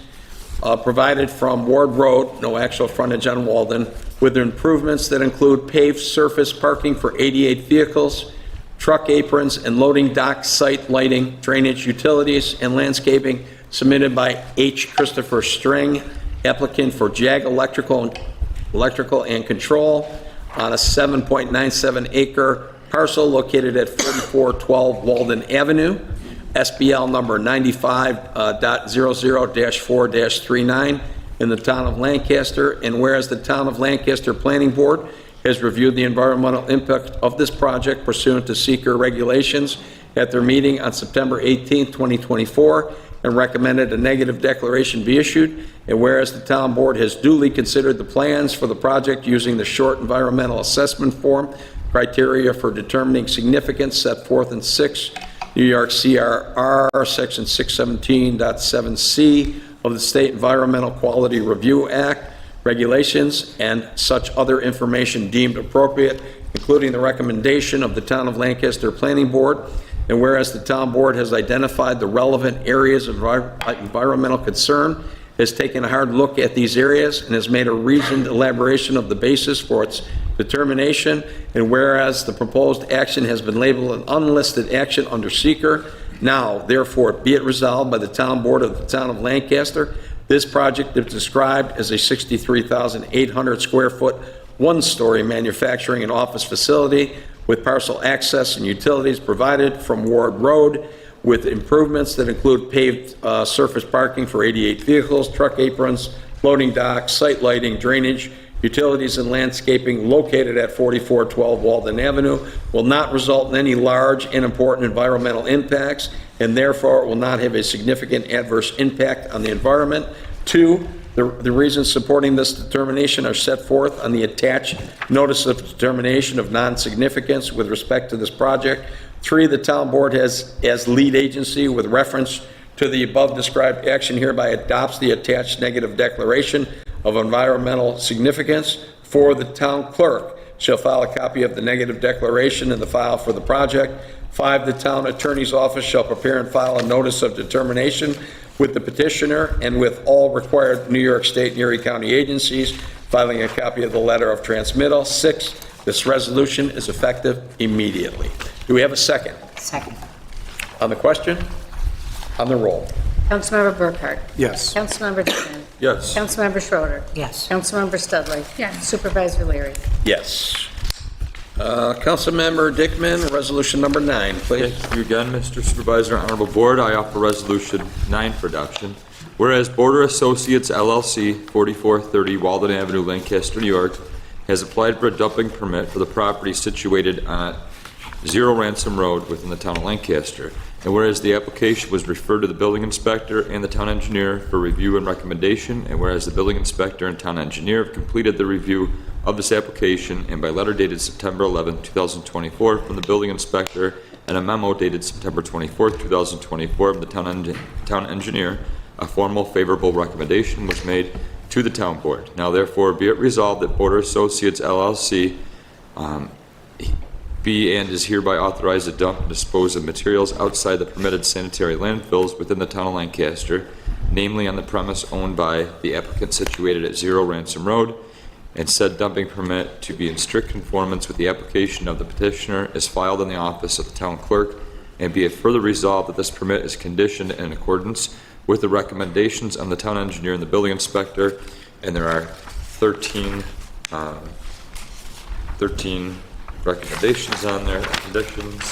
provided from Ward Road, no actual frontage on Walden, with improvements that include paved surface parking for 88 vehicles, truck aprons, and loading dock site lighting, drainage, utilities, and landscaping, submitted by H. Christopher String, applicant for JAG Electrical and Control, on a 7.97 acre parcel located at 4412 Walden Avenue, SBL number 95.00-4-39 in the town of Lancaster. And whereas the town of Lancaster Planning Board has reviewed the environmental impact of this project pursuant to seeker regulations at their meeting on September 18, 2024, and recommended a negative declaration be issued. And whereas the town board has duly considered the plans for the project using the short environmental assessment form criteria for determining significance set forth in 6 New York CRR section 617.7C of the State Environmental Quality Review Act regulations and such other information deemed appropriate, including the recommendation of the town of Lancaster Planning Board. And whereas the town board has identified the relevant areas of environmental concern, has taken a hard look at these areas, and has made a reasoned elaboration of the basis for its determination. And whereas the proposed action has been labeled an unlisted action under seeker, now therefore be it resolved by the town board of the town of Lancaster, this project is described as a 63,800 square foot, one-story manufacturing and office facility with parcel access and utilities provided from Ward Road, with improvements that include paved surface parking for 88 vehicles, truck aprons, loading docks, site lighting, drainage, utilities, and landscaping located at 4412 Walden Avenue, will not result in any large and important environmental impacts, and therefore will not have a significant adverse impact on the environment. 2, the reasons supporting this determination are set forth on the attached notice of determination of non-significance with respect to this project. 3, the town board has, as lead agency with reference to the above described action, hereby adopts the attached negative declaration of environmental significance. 4, the town clerk shall file a copy of the negative declaration in the file for the project. 5, the town attorney's office shall prepare and file a notice of determination with the petitioner and with all required New York State and Erie County agencies, filing a copy of the letter of transmittal. 6, this resolution is effective immediately. Do we have a second? Second. On the question? On the roll? Councilmember Burkhart? Yes. Councilmember Dickman? Yes. Councilmember Schroeder? Yes. Councilmember Studley? Yes. Supervisor Leary? Yes. Councilmember Dickman, resolution number 9, please. Thank you again, Mr. Supervisor, Honorable Board. I offer Resolution 9 for adoption. Whereas Border Associates LLC, 4430 Walden Avenue, Lancaster, New York, has applied for a dumping permit for the property situated on Zero Ransom Road within the town of Lancaster. And whereas the application was referred to the building inspector and the town engineer for review and recommendation, and whereas the building inspector and town engineer have completed the review of this application, and by letter dated September 11, 2024, from the building inspector, and a memo dated September 24, 2024, from the town engineer, a formal favorable recommendation was made to the town board. Now therefore be it resolved that Border Associates LLC be and is hereby authorized to dump and dispose of materials outside the permitted sanitary landfills within the town of Lancaster, namely on the premise owned by the applicant situated at 0 Ransom Road, and said dumping permit to be in strict conformance with the application of the petitioner is filed in the office of the town clerk, and be it further resolved that this permit is conditioned in accordance with the recommendations of the town engineer and the building inspector, and there are 13 recommendations on there, conditions.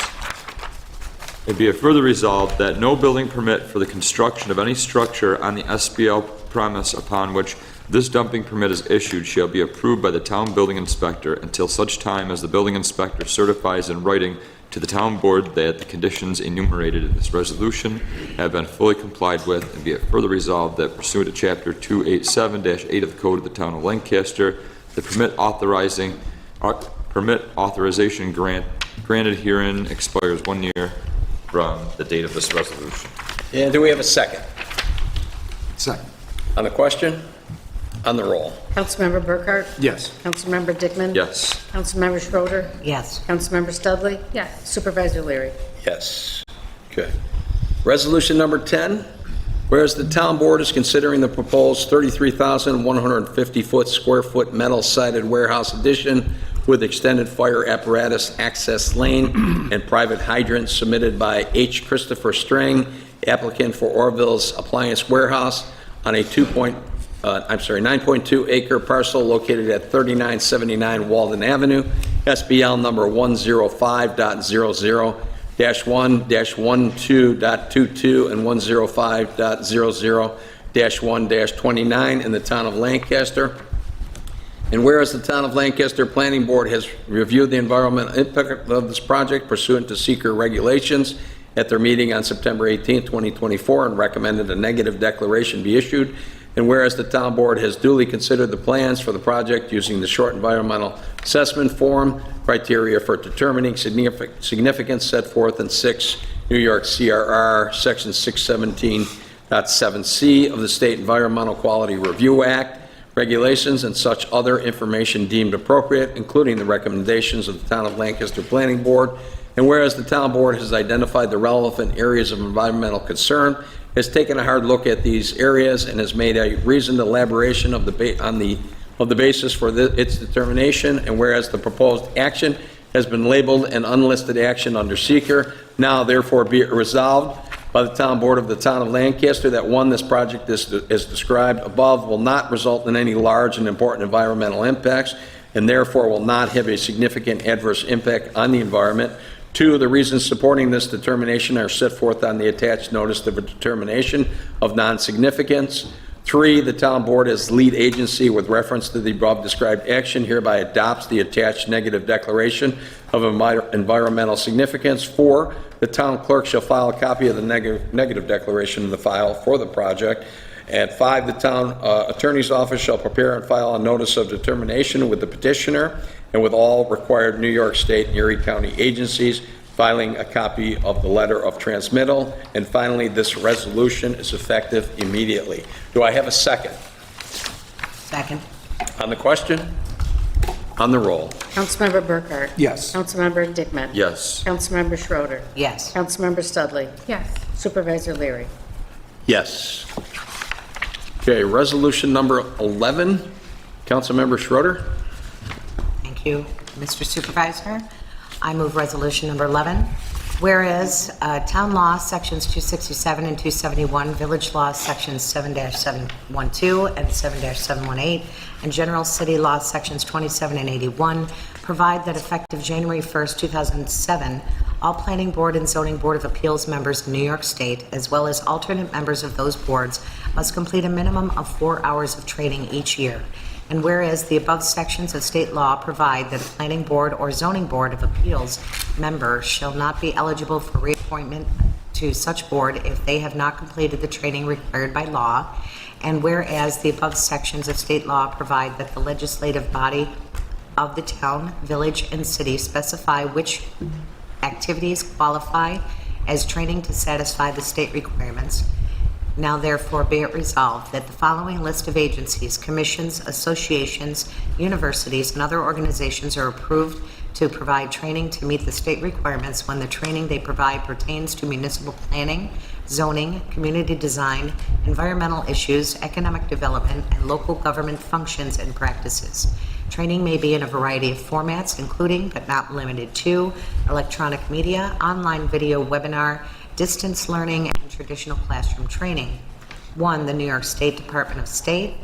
And be it further resolved that no building permit for the construction of any structure on the SBL premise upon which this dumping permit is issued shall be approved by the town building inspector until such time as the building inspector certifies in writing to the town board that the conditions enumerated in this resolution have been fully complied with, and be it further resolved that pursuant to Chapter 287-8 of the Code of the Town of Lancaster, the permit authorization granted herein expires 1 year from the date of this resolution. And do we have a second? Second. On the question? On the roll? Councilmember Burkhart? Yes. Councilmember Dickman? Yes. Councilmember Schroeder? Yes. Councilmember Studley? Yes. Supervisor Leary? Yes. Okay. Resolution number 10, whereas the town board is considering the proposed 33,150 square foot metal sided warehouse addition with extended fire apparatus access lane and private hydrant submitted by H. Christopher String, applicant for Orville's Appliance Warehouse on a 9.2 acre parcel located at 3979 Walden Avenue, SBL number 105.00-1-12.22 and 105.00-1-29 in the town of Lancaster. And whereas the Town of Lancaster Planning Board has reviewed the environmental impact of this project pursuant to seeker regulations at their meeting on September 18, 2024, and recommended a negative declaration be issued, and whereas the Town Board has duly considered the plans for the project using the short environmental assessment form criteria for determining significance set forth in 6 New York CRR Section 617.7C of the State Environmental Quality Review Act, regulations and such other information deemed appropriate, including the recommendations of the Town of Lancaster Planning Board, and whereas the Town Board has identified the relevant areas of environmental concern, has taken a hard look at these areas, and has made a reasoned elaboration of the basis for its determination, and whereas the proposed action has been labeled an unlisted action under seeker, now therefore be it resolved by the Town Board of the Town of Lancaster that 1, this project as described above will not result in any large and important environmental impacts, and therefore will not have a significant adverse impact on the environment. 2, the reasons supporting this determination are set forth on the attached notice of a determination of non-significance. 3, the Town Board as lead agency with reference to the above described action hereby adopts the attached negative declaration of environmental significance. 4, the Town Clerk shall file a copy of the negative declaration in the file for the project. And 5, the Town Attorney's Office shall prepare and file a notice of determination with the petitioner and with all required New York State and Erie County agencies, filing a copy of the letter of transmittal. And finally, this resolution is effective immediately. Do I have a second? Second. On the question? On the roll. Councilmember Burkhart? Yes. Councilmember Dickman? Yes. Councilmember Schroeder? Yes. Councilmember Studley? Yes. Supervisor Leary? Yes. Okay, resolution number 11. Councilmember Schroeder. Thank you, Mr. Supervisor. I move resolution number 11. Whereas Town Law Sections 267 and 271, Village Law Sections 7-712 and 7-718, and General City Law Sections 27 and 81 provide that effective January 1st, 2007, all Planning Board and Zoning Board of Appeals members in New York State, as well as alternate members of those boards, must complete a minimum of 4 hours of training each year. And whereas the above sections of state law provide that a planning board or zoning board of appeals member shall not be eligible for reappointment to such board if they have not completed the training required by law, and whereas the above sections of state law provide that the legislative body of the town, village, and city specify which activities qualify as training to satisfy the state requirements. Now therefore be it resolved that the following list of agencies, commissions, associations, universities, and other organizations are approved to provide training to meet the state requirements when the training they provide pertains to municipal planning, zoning, community design, environmental issues, economic development, and local government functions and practices. Training may be in a variety of formats, including but not limited to electronic media, online video webinar, distance learning, and traditional classroom training. 1, the New York State Department of State,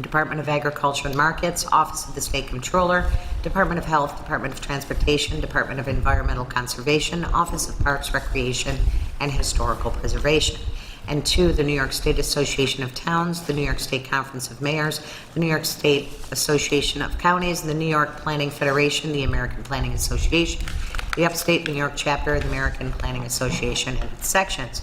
Department of Agriculture and Markets, Office of the State Comptroller, Department of Health, Department of Transportation, Department of Environmental Conservation, Office of Parks, Recreation, and Historical Preservation. And 2, the New York State Association of Towns, the New York State Conference of Mayors, the New York State Association of Counties, the New York Planning Federation, the American Planning Association, the Upstate New York Chapter of the American Planning Association and its sections.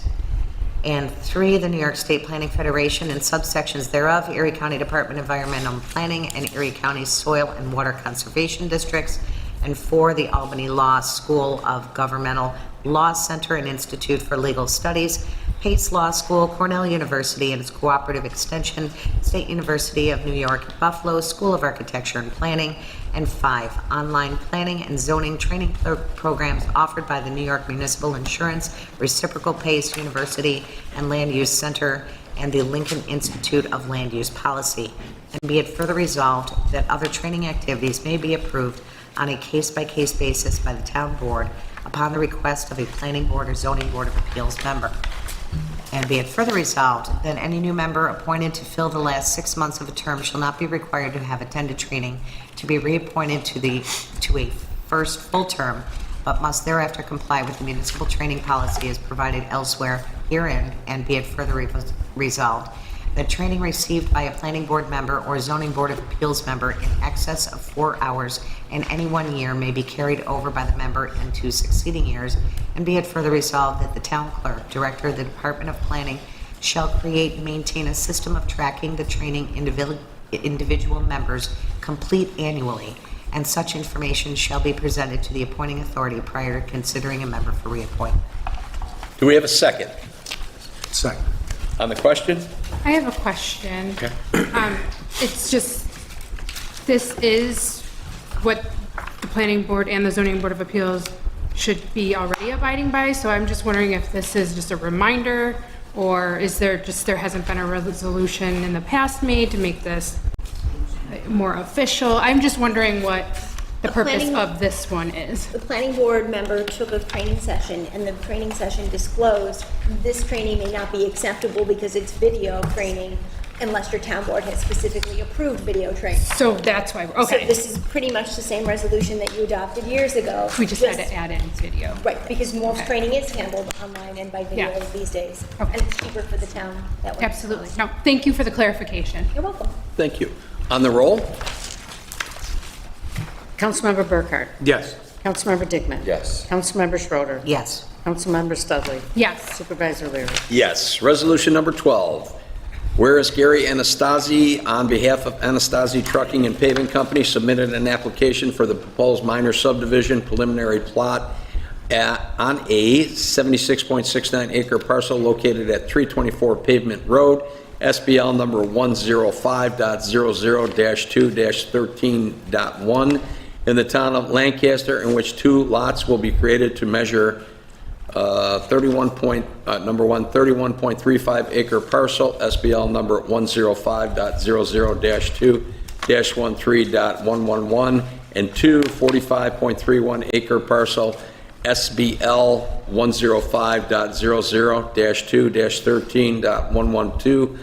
And 3, the New York State Planning Federation and subsections thereof, Erie County Department of Environmental Planning and Erie County Soil and Water Conservation Districts. And 4, the Albany Law School of Governmental Law Center and Institute for Legal Studies, Pace Law School, Cornell University and its cooperative extension, State University of New York at Buffalo, School of Architecture and Planning, and 5, online planning and zoning training programs offered by the New York Municipal Insurance, Reciprocal Pace University and Land Use Center, and the Lincoln Institute of Land Use Policy. And be it further resolved that other training activities may be approved on a case-by-case basis by the town board upon the request of a planning board or zoning board of appeals member. And be it further resolved that any new member appointed to fill the last 6 months of a term shall not be required to have attended training to be reappointed to a first full term, but must thereafter comply with the municipal training policy as provided elsewhere herein. And be it further resolved that training received by a planning board member or zoning board of appeals member in excess of 4 hours in any 1 year may be carried over by the member into succeeding years. And be it further resolved that the town clerk, director of the Department of Planning, shall create and maintain a system of tracking the training individual members complete annually, and such information shall be presented to the appointing authority prior to considering a member for reappointment. Do we have a second? Second. On the question? I have a question. Okay. It's just, this is what the planning board and the zoning board of appeals should be already abiding by, so I'm just wondering if this is just a reminder, or is there hasn't been a resolution in the past made to make this more official? I'm just wondering what the purpose planning- of this one is. The planning board member took a training session, and the training session disclosed this training may not be acceptable because it's video training unless your town board has specifically approved video training. So that's why, okay. So this is pretty much the same resolution that you adopted years ago. We just had to add in video. Right, because most Okay. training is handled online and by video Yeah. these days. Okay. And it's cheaper for the town that way. Absolutely. No, thank you for the clarification. You're welcome. Thank you. On the roll? Councilmember Burkhart? Yes. Councilmember Dickman? Yes. Councilmember Schroeder? Yes. Councilmember Studley? Yes. Supervisor Leary? Yes. Resolution number 12. Whereas Gary Anastasi, on behalf of Anastasi Trucking and Paving Company, submitted an application for the proposed minor subdivision preliminary plot on a 76.69 acre parcel located at 324 Pavement Road SBL number 105.00-2-13.1, in the town of Lancaster, in which 2 lots will be created to measure number 31.35 acre parcel, SBL number 105.00-2-13.111, and 2 45.31 acre parcel, SBL 105.00-2-13.112.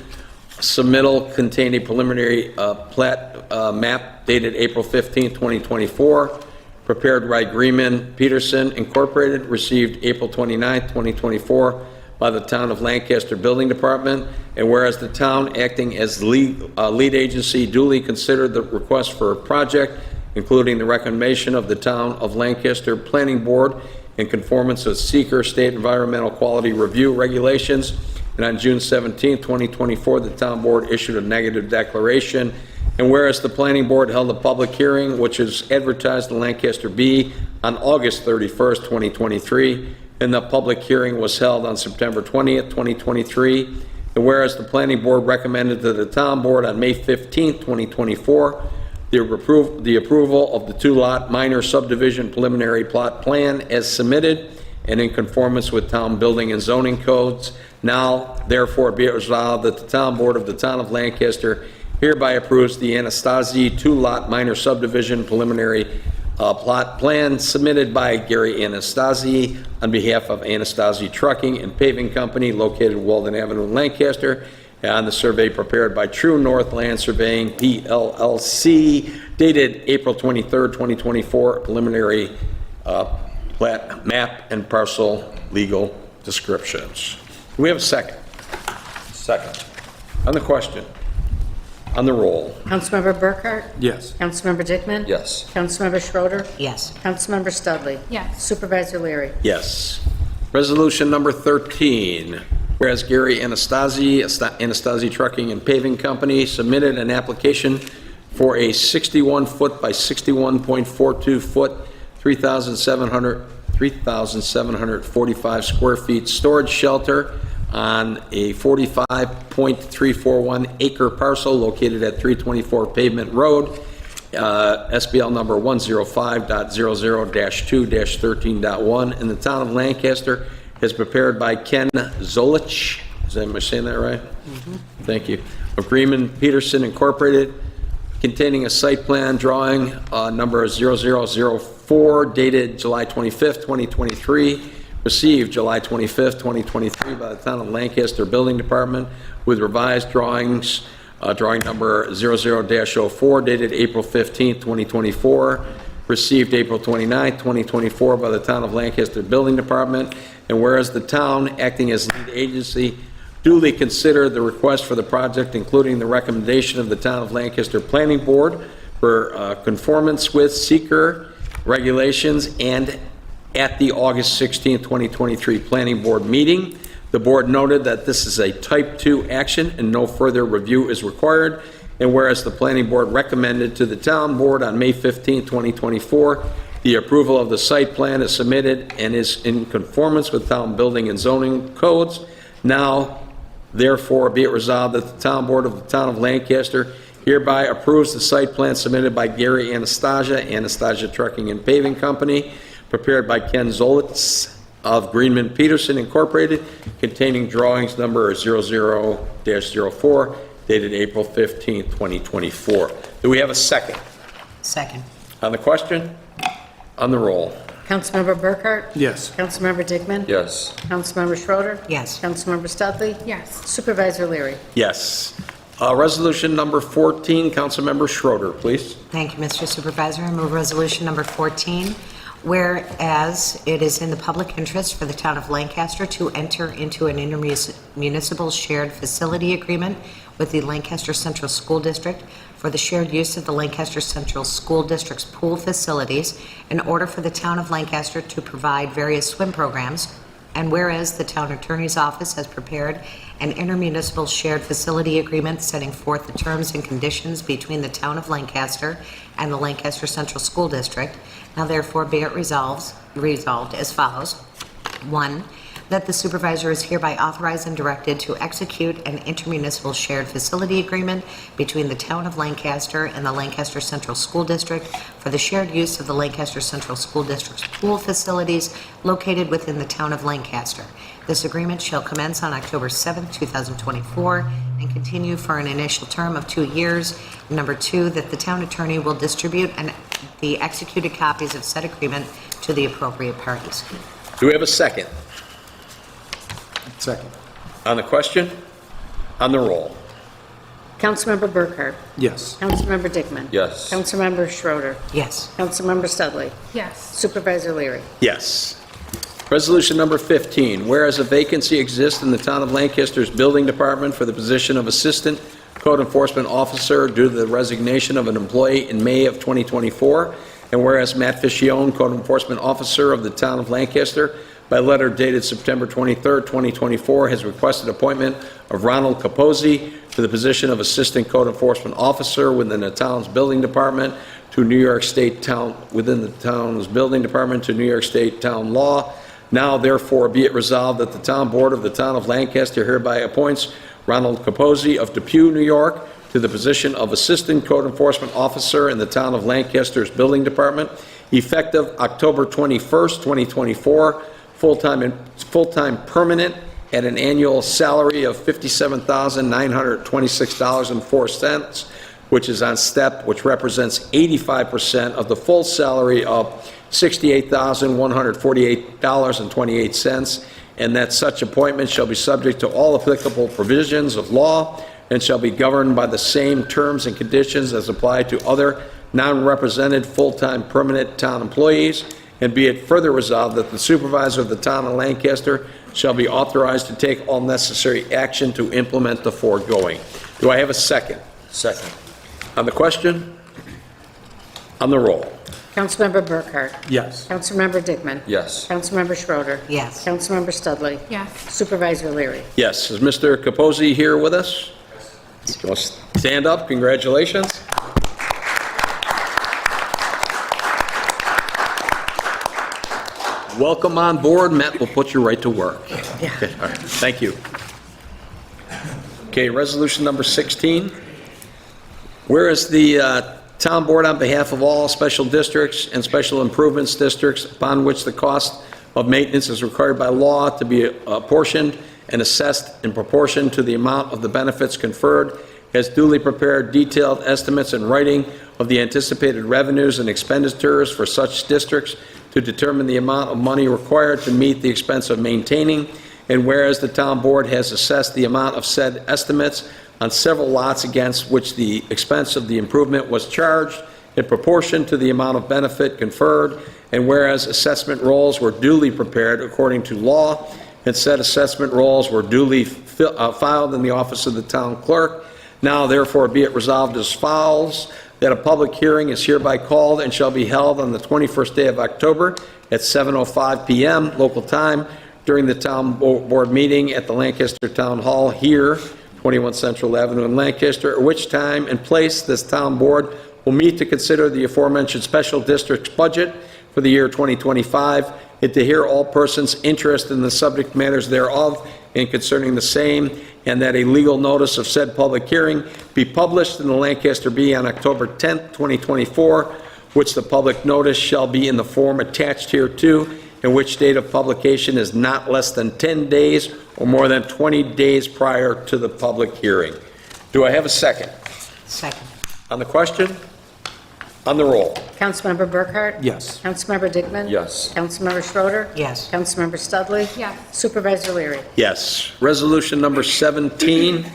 Submittal contained a preliminary plat map dated April 15, 2024, prepared by Greenman Peterson Incorporated, received April 29, 2024, by the Town of Lancaster Building Department, and whereas the town, acting as lead agency, duly considered the request for a project, including the recommendation of the Town of Lancaster Planning Board in conformance with Seeker State Environmental Quality Review regulations, and on June 17, 2024, the Town Board issued a negative declaration. And whereas the Planning Board held a public hearing, which is advertised in Lancaster Bee on August 31st, 2023, and the public hearing was held on September 20th, 2023, and whereas the Planning Board recommended to the Town Board on May 15th, 2024, the approval of the 2-lot minor subdivision preliminary plot plan as submitted and in conformance with town building and zoning codes. Now, therefore, be it resolved that the Town Board of the Town of Lancaster hereby approves the Anastasi 2-lot minor subdivision preliminary plot plan submitted by Gary Anastasi on behalf of Anastasi Trucking and Paving Company located Walden Avenue, Lancaster, and the survey prepared by True North Land Surveying, PLLC, dated April 23rd, 2024, preliminary plat map and parcel legal descriptions. Do we have a second? Second. On the question? On the roll? Councilmember Burkhart? Yes. Councilmember Dickman? Yes. Councilmember Schroeder? Yes. Councilmember Studley? Yes. Supervisor Leary? Yes. Resolution number 13, whereas Gary Anastasi Trucking and Paving Company submitted an application for a 61-foot by 61.42-foot, 3,745 square feet storage shelter on a 45.341 acre parcel located at 324 Pavement Road, SBL number 105.00-2-13.1, in the town of Lancaster, is prepared by Ken Zolich. Am I saying that right? Thank you. Of Greenman Peterson Incorporated, containing a site plan drawing number 0004, dated July 25th, 2023, received July 25th, 2023 by the Town of Lancaster Building Department with revised drawings, drawing number 00-04, dated April 15th, 2024, received April 29th, 2024 by the Town of Lancaster Building Department, and whereas the town, acting as lead agency, duly considered the request for the project, including the recommendation of the Town of Lancaster Planning Board for conformance with seeker regulations, and at the August 16, 2023 Planning Board meeting, the board noted that this is a type 2 action and no further review is required, and whereas the Planning Board recommended to the Town Board on May 15, 2024, the approval of the site plan is submitted and is in conformance with town building and zoning codes. Now, therefore, be it resolved that the Town Board of the Town of Lancaster hereby approves the site plan submitted by Gary Anastasia Trucking and Paving Company, prepared by Ken Zolitz of Greenman Peterson Incorporated, containing drawings number 00-04, dated April 15, 2024. Do we have a second? Second. On the question? On the roll? Councilmember Burkhart? Yes. Councilmember Dickman? Yes. Councilmember Schroeder? Yes. Councilmember Studley? Yes. Supervisor Leary? Yes. Resolution number 14, Councilmember Schroeder, please. Thank you, Mr. Supervisor. I move resolution number 14, whereas it is in the public interest for the town of Lancaster to enter into an intermunicipal shared facility agreement with the Lancaster Central School District for the shared use of the Lancaster Central School District's pool facilities in order for the town of Lancaster to provide various swim programs, and whereas the town attorney's office has prepared an intermunicipal shared facility agreement setting forth the terms and conditions between the town of Lancaster and the Lancaster Central School District, now therefore be it resolved as follows. 1, that the supervisor is hereby authorized and directed to execute an intermunicipal shared facility agreement between the Town of Lancaster and the Lancaster Central School District for the shared use of the Lancaster Central School District's pool facilities located within the Town of Lancaster. This agreement shall commence on October 7, 2024, and continue for an initial term of 2 years. Number 2, that the town attorney will distribute the executed copies of said agreement to the appropriate parties. Do we have a second? Second. On the question? On the roll? Councilmember Burkhart? Yes. Councilmember Dickman? Yes. Councilmember Schroeder? Yes. Councilmember Studley? Yes. Supervisor Leary? Yes. Resolution number 15, whereas a vacancy exists in the Town of Lancaster's Building Department for the position of Assistant Code Enforcement Officer due to the resignation of an employee in May of 2024, and whereas Matt Ficcione, Code Enforcement Officer of the Town of Lancaster, by letter dated September 23, 2024, has requested appointment of Ronald Capozzi to the position of Assistant Code Enforcement Officer within the town's Building Department to New York State Town, within the town's Building Department to New York State Town Law. Now, therefore, be it resolved that the Town Board of the Town of Lancaster hereby appoints Ronald Capozzi of Depew, New York, to the position of Assistant Code Enforcement Officer in the Town of Lancaster's Building Department, effective October 21st, 2024, full-time permanent, at an annual salary of $57,926.04, which is on step, which represents 85% of the full salary of $68,148.28, and that such appointment shall be subject to all applicable provisions of law and shall be governed by the same terms and conditions as apply to other non-represented full-time permanent town employees. And be it further resolved that the supervisor of the Town of Lancaster shall be authorized to take all necessary action to implement the foregoing. Do I have a second? Second. On the question? On the roll? Councilmember Burkhart? Yes. Councilmember Dickman? Yes. Councilmember Schroeder? Yes. Councilmember Studley? Yes. Supervisor Leary? Yes. Is Mr. Capozzi here with us? You want to stand up? Congratulations. Welcome on board. Matt will put you right to work. Okay, all right. Thank you. Okay, resolution number 16. Whereas the Town Board, on behalf of all special districts and special improvements districts upon which the cost of maintenance is required by law to be apportioned and assessed in proportion to the amount of the benefits conferred, has duly prepared detailed estimates in writing of the anticipated revenues and expenditures for such districts to determine the amount of money required to meet the expense of maintaining, and whereas the Town Board has assessed the amount of said estimates on several lots against which the expense of the improvement was charged in proportion to the amount of benefit conferred, and whereas assessment rolls were duly prepared according to law, and said assessment rolls were duly filed in the office of the town clerk, now therefore be it resolved as follows, that a public hearing is hereby called and shall be held on the 21st day of October at 7:05 p.m. local time during the Town Board meeting at the Lancaster Town Hall here, 21 Central Avenue in Lancaster, at which time and place this Town Board will meet to consider the aforementioned special district's budget for the year 2025 and to hear all persons interested in the subject matters thereof and concerning the same, and that a legal notice of said public hearing be published in the Lancaster Bee on October 10th, 2024, which the public notice shall be in the form attached hereto, and which date of publication is not less than 10 days or more than 20 days prior to the public hearing. Do I have a second? Second. On the question? On the roll? Councilmember Burkhart? Yes. Councilmember Dickman? Yes. Councilmember Schroeder? Yes. Councilmember Studley? Yes. Supervisor Leary? Yes. Resolution number 17,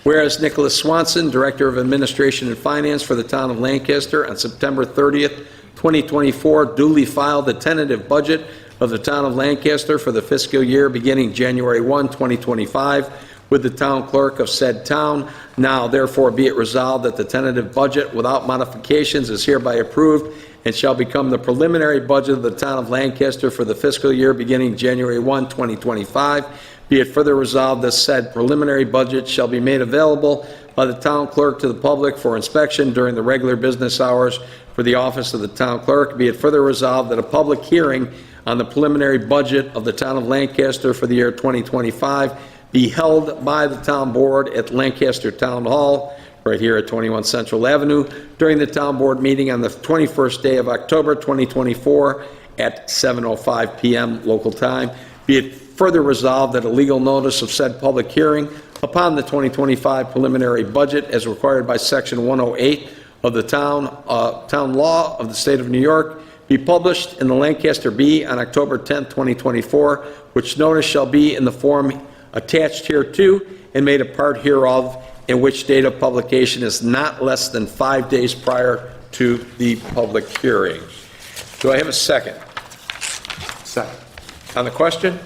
whereas Nicholas Swanson, Director of Administration and Finance for the Town of Lancaster, on September 30th, 2024, duly filed the tentative budget of the Town of Lancaster for the fiscal year beginning January 1, 2025, with the town clerk of said town. Now, therefore, be it resolved that the tentative budget without modifications is hereby approved and shall become the preliminary budget of the Town of Lancaster for the fiscal year beginning January 1, 2025. Be it further resolved that said preliminary budget shall be made available by the town clerk to the public for inspection during the regular business hours for the office of the town clerk. Be it further resolved that a public hearing on the preliminary budget of the town of Lancaster for the year 2025 be held by the town board at Lancaster Town Hall, right here at 21 Central Avenue, during the town board meeting on the 21st day of October 2024 at 7:05 p.m. local time. Be it further resolved that a legal notice of said public hearing upon the 2025 preliminary budget as required by Section 108 of the town law of the state of New York be published in the Lancaster Bee on October 10, 2024, which notice shall be in the form attached hereto and made a part hereof, in which date of publication is not less than 5 days prior to the public hearing. Do I have a second? Second. On the question?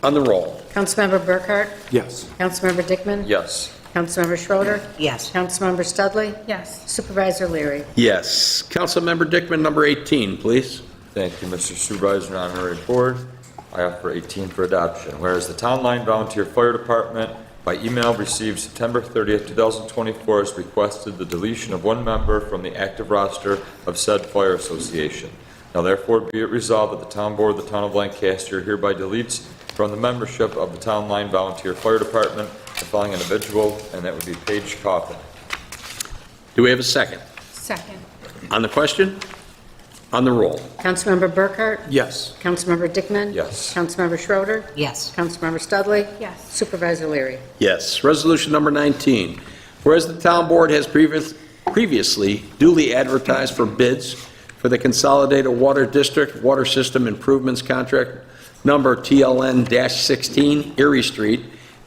On the roll? Councilmember Burkhart? Yes. Councilmember Dickman? Yes. Councilmember Schroeder? Yes. Councilmember Studley? Yes. Supervisor Leary? Yes. Councilmember Dickman, number 18, please. Thank you, Mr. Supervisor and Honorary Board. I offer 18 for adoption. Whereas the Town Line Volunteer Fire Department by email received September 30th, 2024 has requested the deletion of one member from the active roster of said fire association. Now therefore be it resolved that the Town Board of the Town of Lancaster hereby deletes from the membership of the Town Line Volunteer Fire Department the following individual, and that would be Paige Coffin. Do we have a second? Second. On the question? On the roll? Councilmember Burkhart? Yes. Councilmember Dickman? Yes. Councilmember Schroeder? Yes. Councilmember Studley? Yes. Supervisor Leary? Yes. Resolution number 19. Whereas the town board has previously duly advertised for bids for the Consolidated Water District Water System Improvements Contract number TLN-16 Erie Street,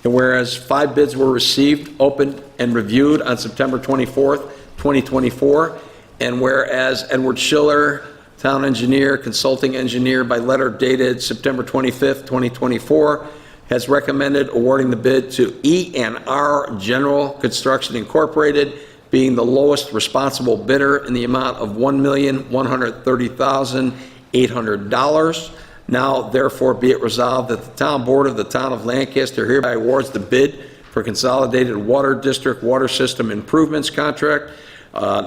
and whereas 5 bids were received, opened, and reviewed on September 24th, 2024, and whereas Edward Schiller, Town Engineer, Consulting Engineer, by letter dated September 25th, 2024, has recommended awarding the bid to E&R General Construction Incorporated, being the lowest responsible bidder in the amount of $1,130,800. Now, therefore, be it resolved that the Town Board of the Town of Lancaster hereby awards the bid for Consolidated Water District Water System Improvements Contract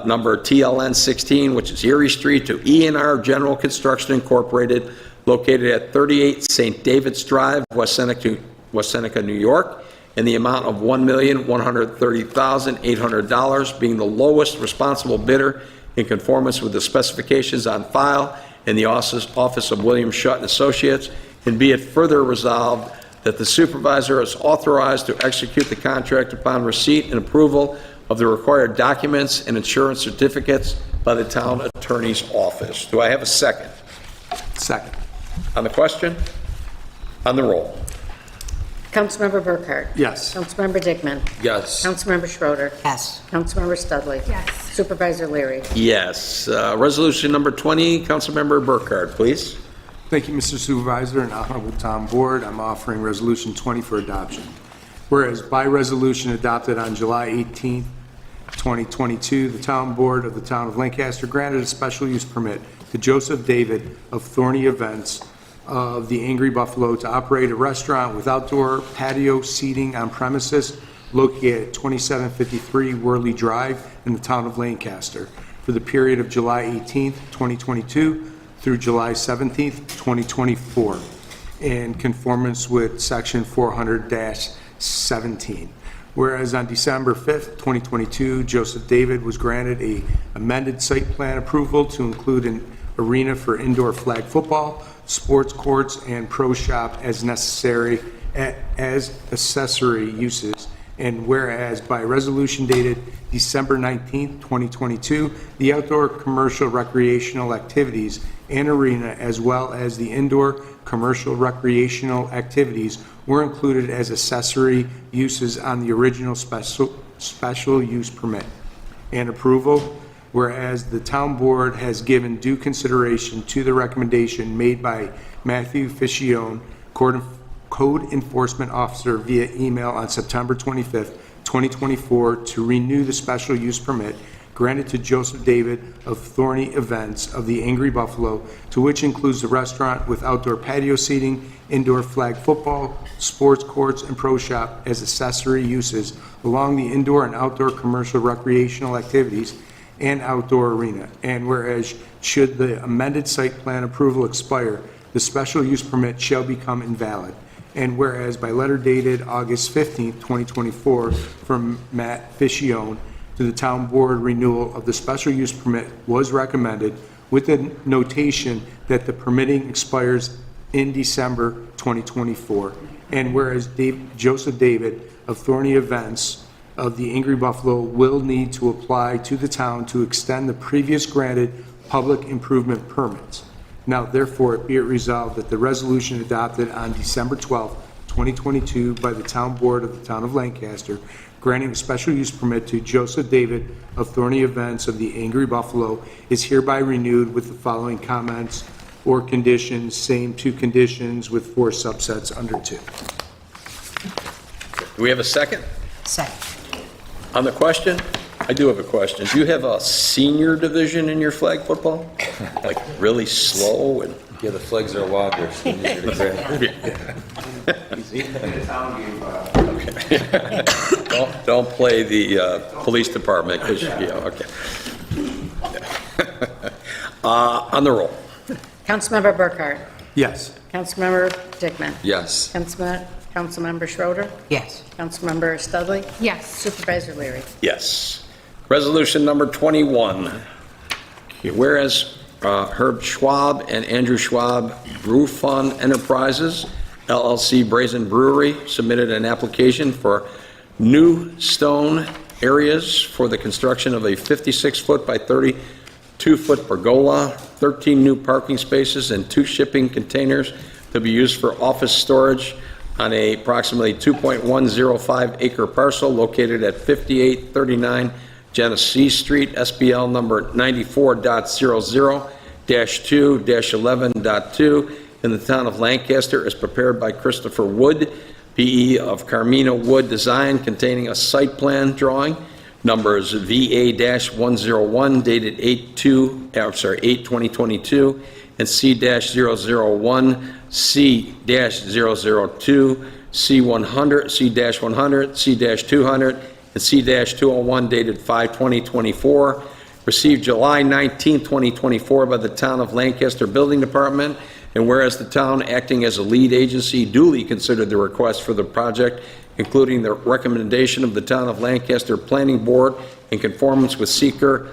number TLN-16, which is Erie Street, to E&R General Construction Incorporated, located at 38 St. David's Drive, West Seneca, New York, in the amount of $1,130,800, being the lowest responsible bidder in conformance with the specifications on file in the office of William Shutt and Associates, and be it further resolved that the supervisor is authorized to execute the contract upon receipt and approval of the required documents and insurance certificates by the town attorney's office. Do I have a second? Second. On the question? On the roll? Councilmember Burkhart? Yes. Councilmember Dickman? Yes. Councilmember Schroeder? Yes. Councilmember Studley? Yes. Supervisor Leary? Yes. Resolution number 20, Councilmember Burkhart, please. Thank you, Mr. Supervisor and Honorable Town Board. I'm offering Resolution 20 for adoption. Whereas by resolution adopted on July 18, 2022, the Town Board of the Town of Lancaster granted a special use permit to Joseph David of Thorny Events of the Angry Buffalo to operate a restaurant with outdoor patio seating on premises located at 2753 Worley Drive in the Town of Lancaster for the period of July 18, 2022 through July 17, 2024, in conformance with Section 400-17. Whereas on December 5th, 2022, Joseph David was granted a amended site plan approval to include an arena for indoor flag football, sports courts, and pro shop as necessary as accessory uses. And whereas by resolution dated December 19th, 2022, the outdoor commercial recreational activities and arena, as well as the indoor commercial recreational activities, were included as accessory uses on the original special use permit and approval. Whereas the Town Board has given due consideration to the recommendation made by Matthew Ficione, Code Enforcement Officer, via email on September 25th, 2024, to renew the special use permit granted to Joseph David of Thorny Events of the Angry Buffalo, to which includes the restaurant with outdoor patio seating, indoor flag football, sports courts, and pro shop as accessory uses along the indoor and outdoor commercial recreational activities and outdoor arena. And whereas, should the amended site plan approval expire, the special use permit shall become invalid. And whereas by letter dated August 15th, 2024, from Matt Ficione to the town board, renewal of the special use permit was recommended with the notation that the permitting expires in December 2024. And whereas Joseph David of Thorny Events of the Angry Buffalo will need to apply to the town to extend the previous granted public improvement permits. Now therefore be it resolved that the resolution adopted on December 12th, 2022 by the town board of the town of Lancaster, granting a special use permit to Joseph David of Thorny Events of the Angry Buffalo is hereby renewed with the following comments or conditions, same two conditions with 4 subsets under 2. Do we have a second? Second. On the question? I do have a question. Do you have a senior division in your flag football? Like really slow and? Yeah, the flags are longer, so easier to grab. Don't play the police department, because, yeah, okay. On the roll. Councilmember Burkhart. Yes. Councilmember Dickman. Yes. Councilmember Schroeder. Yes. Councilmember Studley. Yes. Supervisor Leary. Yes. Resolution number 21. Whereas Herb Schwab and Andrew Schwab Brew Fun Enterprises, LLC Brazen Brewery, submitted an application for new stone areas for the construction of a 56-foot by 32-foot pergola, 13 new parking spaces, and 2 shipping containers to be used for office storage on a approximately 2.105 acre parcel located at 5839 Genesee Street, SBL number 94.00-2-11.2 in the town of Lancaster, is prepared by Christopher Wood, PE of Carmina Wood Design, containing a site plan drawing, numbers VA-101 dated 8/2022, and C-001, C-002, C-100, C-100, C-200, and C-201 dated 5/2024, received July 19, 2024 by the Town of Lancaster Building Department, and whereas the town, acting as a lead agency, duly considered the request for the project, including the recommendation of the Town of Lancaster Planning Board in conformance with seeker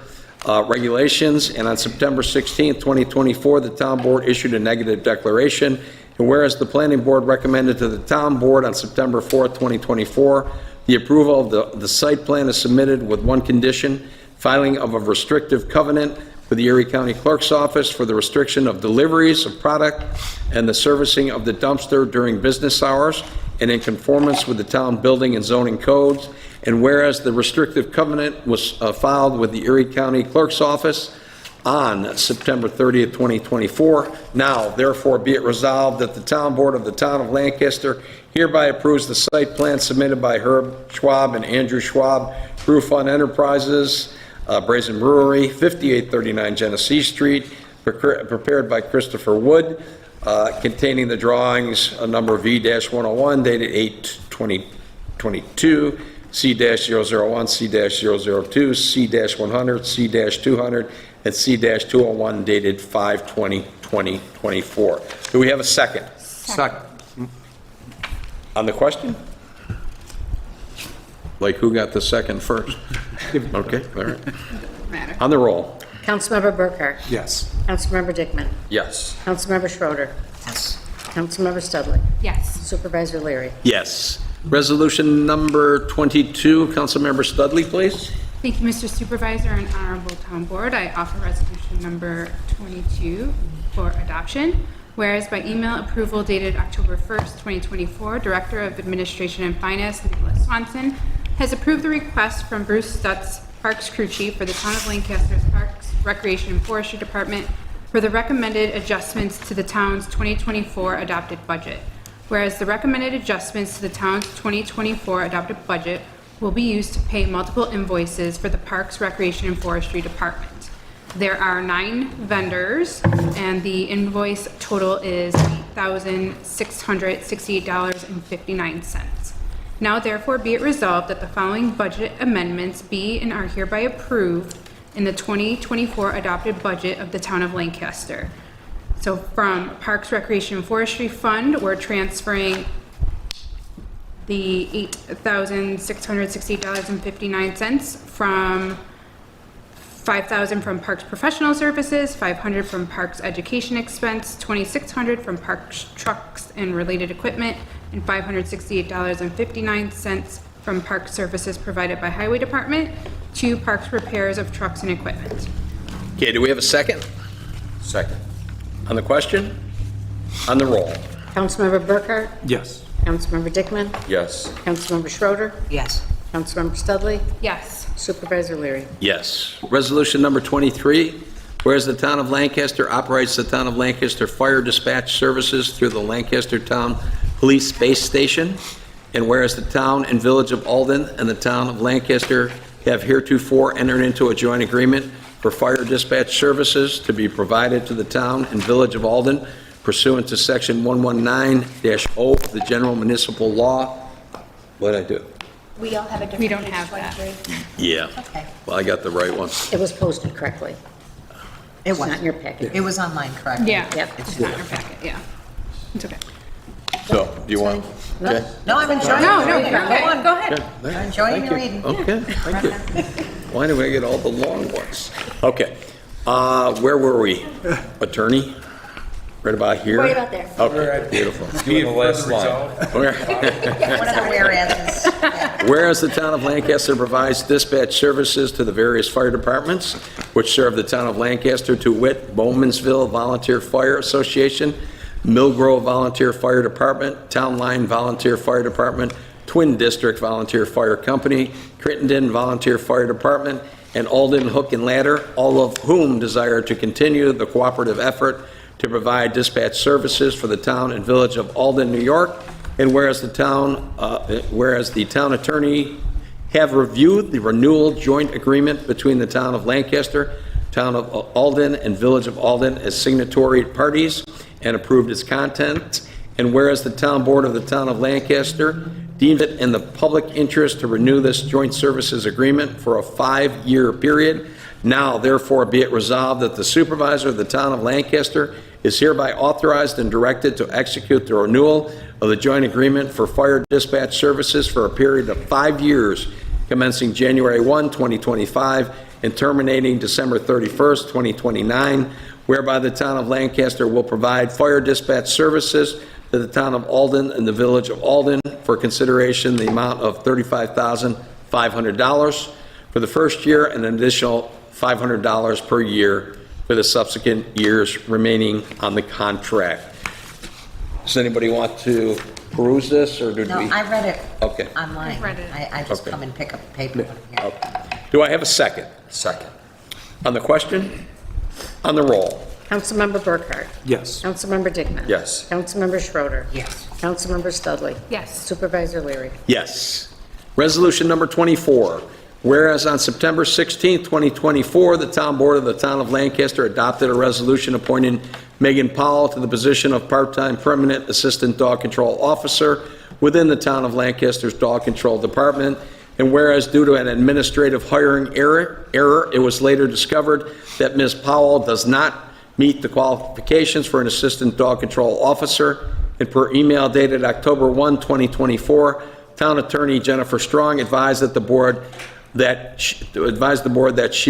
regulations, and on September 16, 2024, the Town Board issued a negative declaration, and whereas the Planning Board recommended to the Town Board on September 4, 2024, the approval of the site plan is submitted with one condition: filing of a restrictive covenant with the Erie County Clerk's Office for the restriction of deliveries of product and the servicing of the dumpster during business hours, and in conformance with the town building and zoning codes. And whereas the restrictive covenant was filed with the Erie County Clerk's Office on September 30th, 2024, now therefore be it resolved that the Town Board of the Town of Lancaster hereby approves the site plan submitted by Herb Schwab and Andrew Schwab Brew Fun Enterprises, Brazen Brewery, 5839 Genesee Street, prepared by Christopher Wood, containing the drawings number V-101 dated 8/2022, C-001, C-002, C-100, C-200, and C-201 dated 5/20/2024. Do we have a second? Second. On the question? Like, who got the second first? Okay, all right. On the roll. Councilmember Burkhart. Yes. Councilmember Dickman. Yes. Councilmember Schroeder. Yes. Councilmember Studley. Yes. Supervisor Leary. Yes. Resolution number 22, Councilmember Studley, please. Thank you, Mr. Supervisor and Honorable Town Board. I offer resolution number 22 for adoption. Whereas by email approval dated October 1st, 2024, Director of Administration and Finance, Nicholas Swanson, has approved the request from Bruce Stutz, Parks Crew Chief for the Town of Lancaster's Parks, Recreation, and Forestry Department for the recommended adjustments to the town's 2024 adopted budget. Whereas the recommended adjustments to the town's 2024 adopted budget will be used to pay multiple invoices for the Parks, Recreation, and Forestry Department. There are 9 vendors, and the invoice total is $8,668.59. Now therefore be it resolved that the following budget amendments be and are hereby approved in the 2024 adopted budget of the town of Lancaster. So from Parks, Recreation, and Forestry Fund, we're transferring the $8,668.59 from $5,000 from Parks Professional Services, $500 from Parks Education Expense, $2,600 from Parks Trucks and Related Equipment, and $568.59 from Parks Services provided by Highway Department to Parks Repairs of Trucks and Equipment. Okay, do we have a second? Second. On the question? On the roll? Councilmember Burkhart? Yes. Councilmember Dickman? Yes. Councilmember Schroeder? Yes. Councilmember Studley? Yes. Supervisor Leary? Yes. Resolution number 23, whereas the town of Lancaster operates the town of Lancaster Fire Dispatch Services through the Lancaster Town Police Base Station, and whereas the town and village of Alden and the town of Lancaster have heretofore entered into a joint agreement for fire dispatch services to be provided to the town and village of Alden pursuant to section 119-0 of the general municipal law. What'd I do? We all have a different. We don't page have that. 23. Yeah. Okay. Well, I got the right one. It was posted correctly. It It's was. not in your packet. It was online, correct? Yeah. Yep. It's not in your packet, yeah. It's okay. So, do you want? Okay. No, I'm enjoying No, the no, reading. go ahead. Go on, go ahead. Good. I'm enjoying Thank the you. reading. Okay, thank you. Why do I get all the long ones? Okay, where were we? Attorney? Right about here? Right about there. Okay, beautiful. You the last line. Where- One of the whereas's. Whereas the town of Lancaster provides dispatch services to the various fire departments which serve the town of Lancaster, to wit, Bowmansville Volunteer Fire Association, Mill Grove Volunteer Fire Department, Town Line Volunteer Fire Department, Twin District Volunteer Fire Company, Crittenden Volunteer Fire Department, and Alden Hook and Ladder, all of whom desire to continue the cooperative effort to provide dispatch services for the town and village of Alden, New York. And whereas the town attorney have reviewed the renewal joint agreement between the town of Lancaster, town of Alden, and village of Alden as signatory parties and approved its contents. And whereas the town board of the town of Lancaster deemed it in the public interest to renew this joint services agreement for a 5-year period, now therefore be it resolved that the supervisor of the town of Lancaster is hereby authorized and directed to execute the renewal of the joint agreement for fire dispatch services for a period of 5 years, commencing January 1, 2025, and terminating December 31st, 2029, whereby the town of Lancaster will provide fire dispatch services to the town of Alden and the village of Alden for consideration the amount of $35,500 for the first year and an additional $500 per year for the subsequent years remaining on the contract. Does anybody want to peruse this, or did No, we? I read it Okay. online. I've read it. I just Okay. come and pick up the paper when I'm here. Do I have a second? Second. On the question? On the roll? Councilmember Burkhart? Yes. Councilmember Dickman? Yes. Councilmember Schroeder? Yes. Councilmember Studley? Yes. Supervisor Leary? Yes. Resolution number 24, whereas on September 16, 2024, the town board of the town of Lancaster adopted a resolution appointing Megan Powell to the position of part-time permanent assistant dog control officer within the town of Lancaster's dog control department, and whereas due to an administrative hiring error, it was later discovered that Ms. Powell does not meet the qualifications for an assistant dog control officer, and per email dated October 1, 2024, Town Attorney Jennifer Strong advised the board that she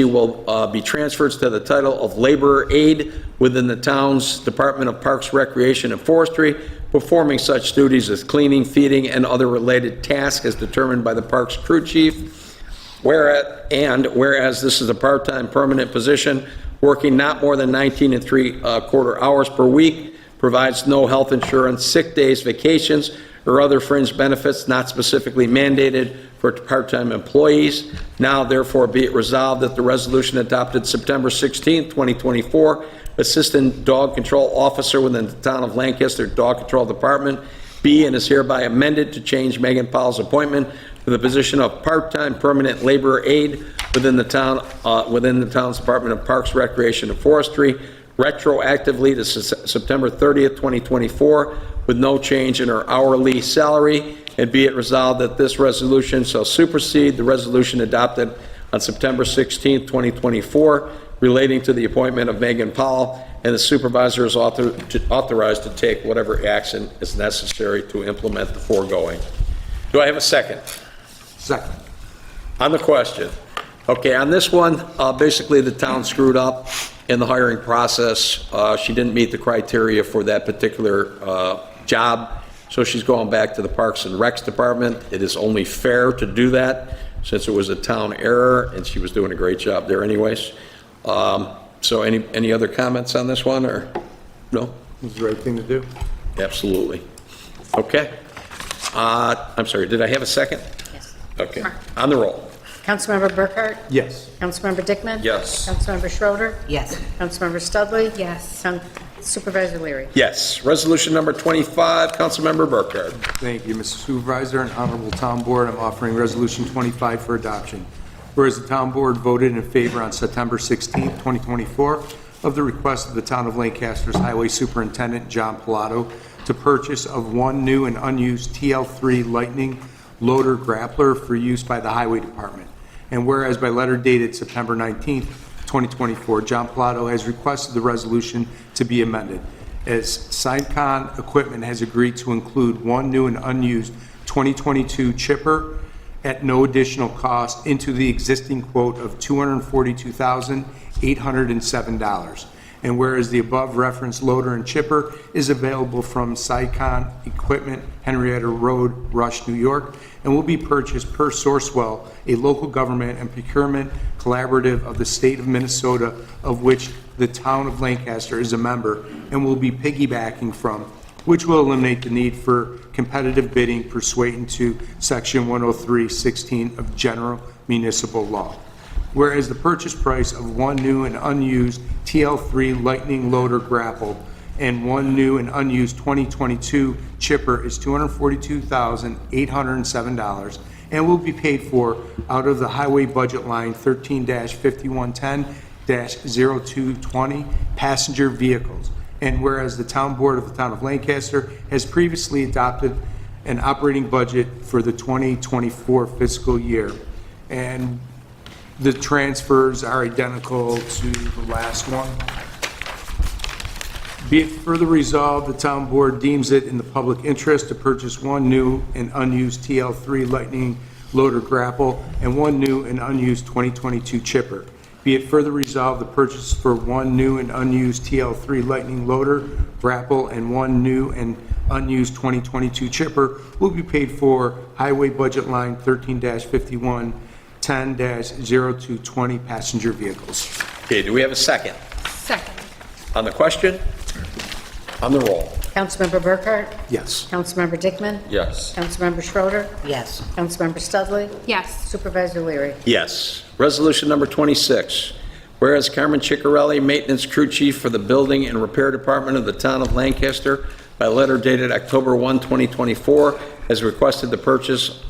will be transferred to the title of laborer aide within the town's Department of Parks, Recreation, and Forestry, performing such duties as cleaning, feeding, and other related tasks as determined by the Parks crew chief. Whereas this is a part-time permanent position, working not more than 19 3/4 hours per week, provides no health insurance, sick days, vacations, or other fringe benefits not specifically mandated for part-time employees. Now therefore be it resolved that the resolution adopted September 16, 2024, Assistant Dog Control Officer within the Town of Lancaster Dog Control Department, be and is hereby amended to change Megan Powell's appointment for the position of part-time permanent labor aide within the town's Department of Parks, Recreation, and Forestry, retroactively to September 30th, 2024, with no change in her hourly salary. And be it resolved that this resolution shall supersede the resolution adopted on September 16th, 2024, relating to the appointment of Megan Powell, and the supervisor is authorized to take whatever action is necessary to implement the foregoing. Do I have a second? Second. On the question. Okay, on this one, basically the town screwed up in the hiring process. She didn't meet the criteria for that particular job, so she's going back to the Parks and Recs Department. It is only fair to do that, since it was a town error, and she was doing a great job there anyways. So any other comments on this one, or no? It's the right thing to do. Absolutely. Okay. I'm sorry, did I have a second? Yes. Okay. On the roll. Councilmember Burkhart? Yes. Councilmember Dickman? Yes. Councilmember Schroeder? Yes. Councilmember Studley? Yes. Supervisor Leary? Yes. Resolution number 25, Councilmember Burkhart. Thank you, Mr. Supervisor and Honorable Town Board. I'm offering Resolution 25 for adoption. Whereas the Town Board voted in favor on September 16, 2024, of the request of the Town of Lancaster's Highway Superintendent, John Pilato, to purchase of one new and unused TL3 Lightning loader grappler for use by the Highway Department. And whereas by letter dated September 19, 2024, John Pilato has requested the resolution to be amended, as Sidecon Equipment has agreed to include one new and unused 2022 chipper at no additional cost into the existing quote of $242,807. And whereas the above referenced loader and chipper is available from Sidecon Equipment, Henrietta Road, Rush, New York, and will be purchased per Sourcewell, a local government and procurement collaborative of the state of Minnesota, of which the town of Lancaster is a member, and will be piggybacking from, which will eliminate the need for competitive bidding pursuant to Section 103(16) of General Municipal Law. Whereas the purchase price of one new and unused TL3 Lightning Loader Grapple and one new and unused 2022 chipper is $242,807 and will be paid for out of the highway budget line 13-5110-0220 passenger vehicles. And whereas the Town Board of the Town of Lancaster has previously adopted an operating budget for the 2024 fiscal year, and the transfers are identical to the last one. Be it further resolved, the Town Board deems it in the public interest to purchase one new and unused TL3 Lightning Loader Grapple and one new and unused 2022 chipper. Be it further resolved, the purchase for one new and unused TL3 Lightning Loader Grapple and one new and unused 2022 chipper will be paid for highway budget line 13-5110-0220 passenger vehicles. Okay, do we have a second? Second. On the question? On the roll. Councilmember Burkhart? Yes. Councilmember Dickman? Yes. Councilmember Schroeder? Yes. Councilmember Studley? Yes. Supervisor Leary? Yes. Resolution number 26. Whereas Carmen Ciccarelli, Maintenance Crew Chief for the Building and Repair Department of the Town of Lancaster, by letter dated October 1, 2024, has requested the purchase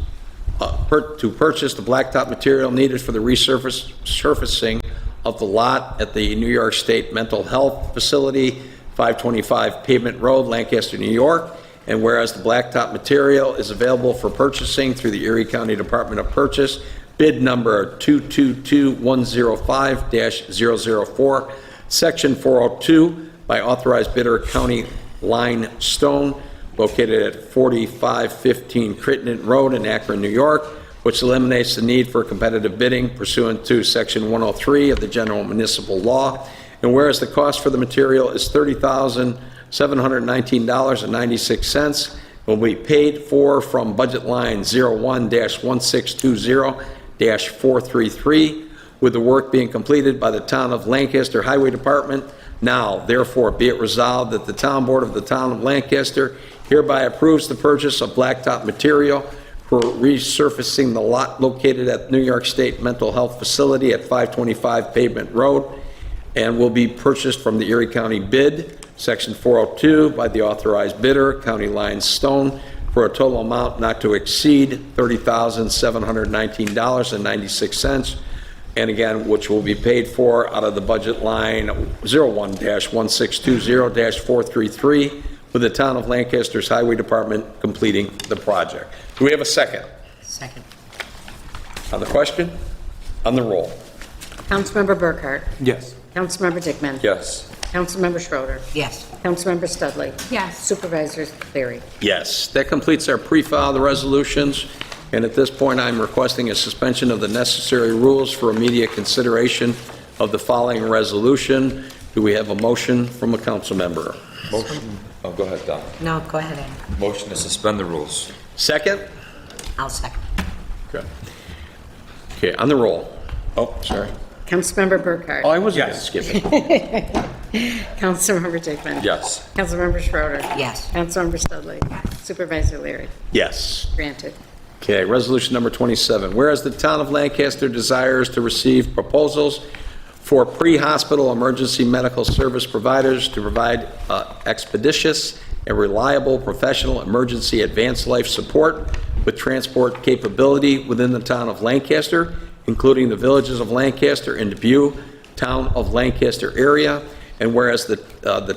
the blacktop material needed for the resurfacing of the lot at the New York State Mental Health Facility, 525 Pavement Road, Lancaster, New York. And whereas the blacktop material is available for purchasing through the Erie County Department of Purchase, bid number 222105-004, Section 402, by authorized bidder County Line Stone, located at 4515 Crittenden Road in Akron, New York, which eliminates the need for competitive bidding pursuant to Section 103 of the General Municipal Law. And whereas the cost for the material is $30,719.96, will be paid for from budget line 01-1620-433, with the work being completed by the Town of Lancaster Highway Department. Now, therefore, be it resolved that the Town Board of the Town of Lancaster hereby approves the purchase of blacktop material for resurfacing the lot located at New York State Mental Health Facility at 525 Pavement Road, and will be purchased from the Erie County bid, Section 402, by the authorized bidder, County Line Stone, for a total amount not to exceed $30,719.96, and again, which will be paid for out of the budget line 01-1620-433, with the Town of Lancaster's Highway Department completing the project. Do we have a second? Second. On the question? On the roll? Councilmember Burkhart? Yes. Councilmember Dickman? Yes. Councilmember Schroeder? Yes. Councilmember Studley? Yes. Supervisor Leary? Yes. That completes our pre-file the resolutions, and at this point, I'm requesting a suspension of the necessary rules for immediate consideration of the following resolution. Do we have a motion from a council member? Motion, oh, go ahead, Don. No, go ahead, Ann. Motion to suspend the rules. Second? I'll second. Okay. Okay, on the roll. Oh, sorry. Councilmember Burkhart? Oh, I wasn't going to skip it. Councilmember Dickman? Yes. Councilmember Schroeder? Yes. Councilmember Studley? Supervisor Leary? Yes. Granted. Okay, resolution number 27. Whereas the town of Lancaster desires to receive proposals for pre-hospital emergency medical service providers to provide expeditious and reliable professional emergency advanced life support with transport capability within the town of Lancaster, including the villages of Lancaster and Dubuque, town of Lancaster area. And whereas the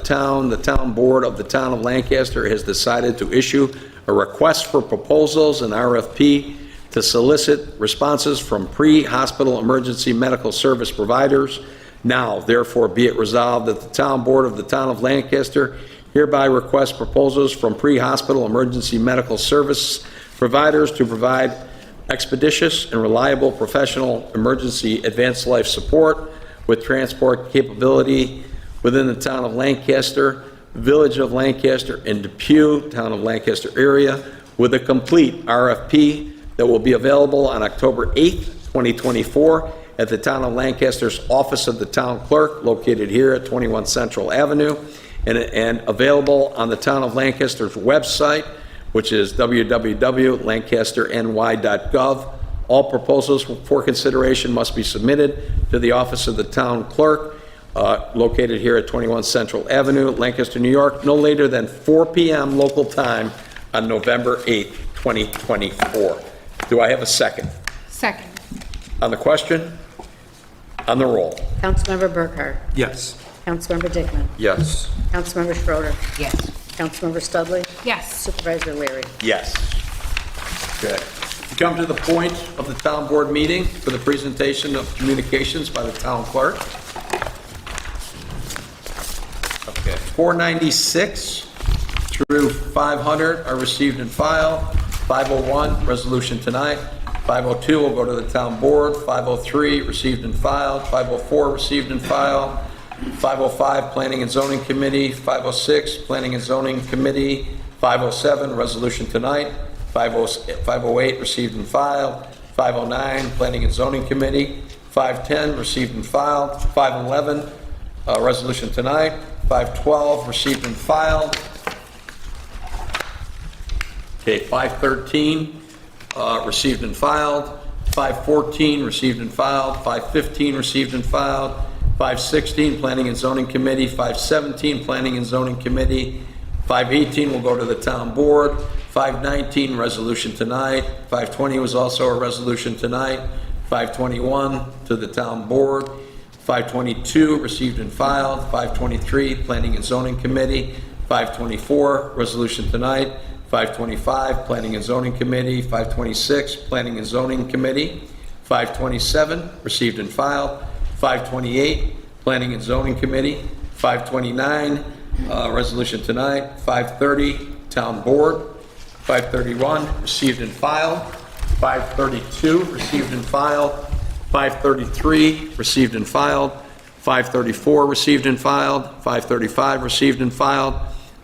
town board of the town of Lancaster has decided to issue a request for proposals, an RFP, to solicit responses from pre-hospital emergency medical service providers. Now, therefore, be it resolved that the town board of the town of Lancaster hereby requests proposals from pre-hospital emergency medical service providers to provide expeditious and reliable professional emergency advanced life support with transport capability within the town of Lancaster, village of Lancaster, and Depew, town of Lancaster area, with a complete RFP that will be available on October 8th, 2024, at the town of Lancaster's office of the town clerk, located here at 21 Central Avenue, and available on the town of Lancaster's website, which is www.lancasterny.gov. All proposals for consideration must be submitted to the office of the town clerk, located here at 21 Central Avenue, Lancaster, New York, no later than 4 p.m. local time on November 8th, 2024. Do I have a second? Second. On the question? On the roll? Councilmember Burkhart? Yes. Councilmember Dickman? Yes. Councilmember Schroeder? Yes. Councilmember Studley? Yes. Supervisor Leary? Yes. Good. We come to the point of the town board meeting for the presentation of communications by the town clerk. Okay, 496 through 500 are received and filed. 501, resolution tonight. 502 will go to the town board. 503, received and filed. 504, received and filed. 505, Planning and Zoning Committee. 506, Planning and Zoning Committee. 507, resolution tonight. 508, received and filed. 509, Planning and Zoning Committee. 510, received and filed. 511, resolution tonight. 512, received and filed. Okay, 513, received and filed. 514, received and filed. 515, received and filed. 516, Planning and Zoning Committee. 517, Planning and Zoning Committee. 518 will go to the town board. 519, resolution tonight. 520 was also a resolution tonight. 521 to the town board. 522, received and filed. 523, Planning and Zoning Committee. 524, resolution tonight. 525, Planning and Zoning Committee. 526, Planning and Zoning Committee. 527, received and filed. 528, Planning and Zoning Committee. 529, resolution tonight. 530, Town Board. 531, received and filed. 532, received and filed. 533, received and filed. 534, received and filed. 535, received and filed.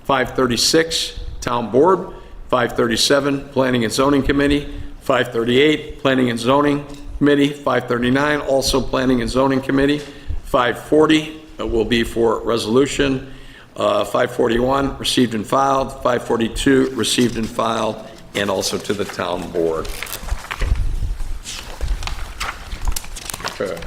536, Town Board. 537, Planning and Zoning Committee. 538, Planning and Zoning Committee. 539, also Planning and Zoning Committee. 540 will be for resolution. 541, received and filed. 542, received and filed, and also to the Town Board. Okay.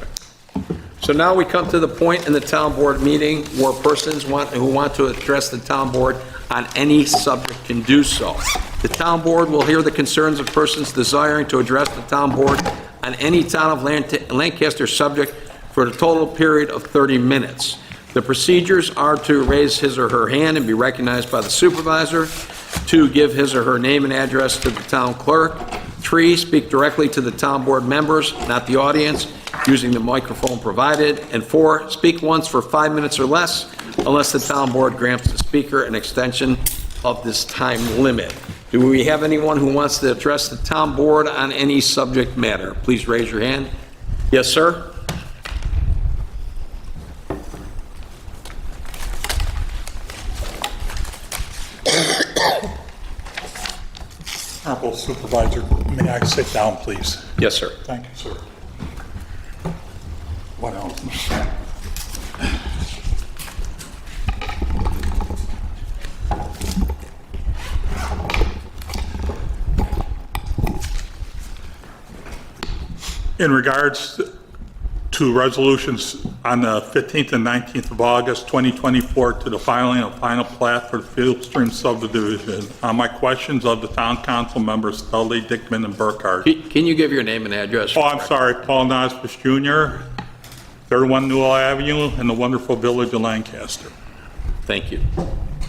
So now we come to the point in the town board meeting where persons who want to address the town board on any subject can do so. The town board will hear the concerns of persons desiring to address the town board on any town of Lancaster subject for a total period of 30 minutes. The procedures are to raise his or her hand and be recognized by the supervisor, 2, give his or her name and address to the town clerk, 3, speak directly to the town board members, not the audience, using the microphone provided, and 4, speak once for 5 minutes or less, unless the town board grants the speaker an extension of this time limit. Do we have anyone who wants to address the town board on any subject matter? Please raise your hand. Yes, sir? Honorable Supervisor, may I sit down, please? Yes, sir. Thank you, sir. What else? In regards to resolutions on the 15th and 19th of August 2024 to the filing of final plat for the Fieldstream subdivision, on my questions of the town council members Dudley, Dickman, and Burkhardt. Can you give your name and address? Oh, I'm sorry, Paul Nosbus Jr., 31 Newell Avenue, in the wonderful village of Lancaster. Thank you.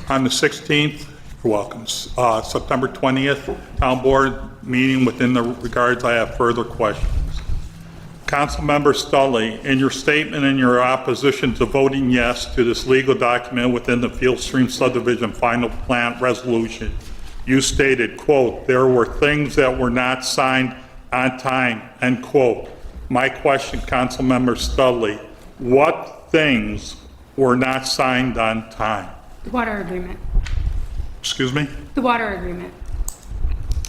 On the 16th, you're welcome, September 20th, town board meeting. Within the regards, I have further questions. Councilmember Studley, in your statement in your opposition to voting yes to this legal document within the Fieldstream subdivision final plat resolution, you stated, quote, there were things that were not signed on time, end quote. My question, Councilmember Studley, what things were not signed on time? The water agreement. Excuse me? The water agreement.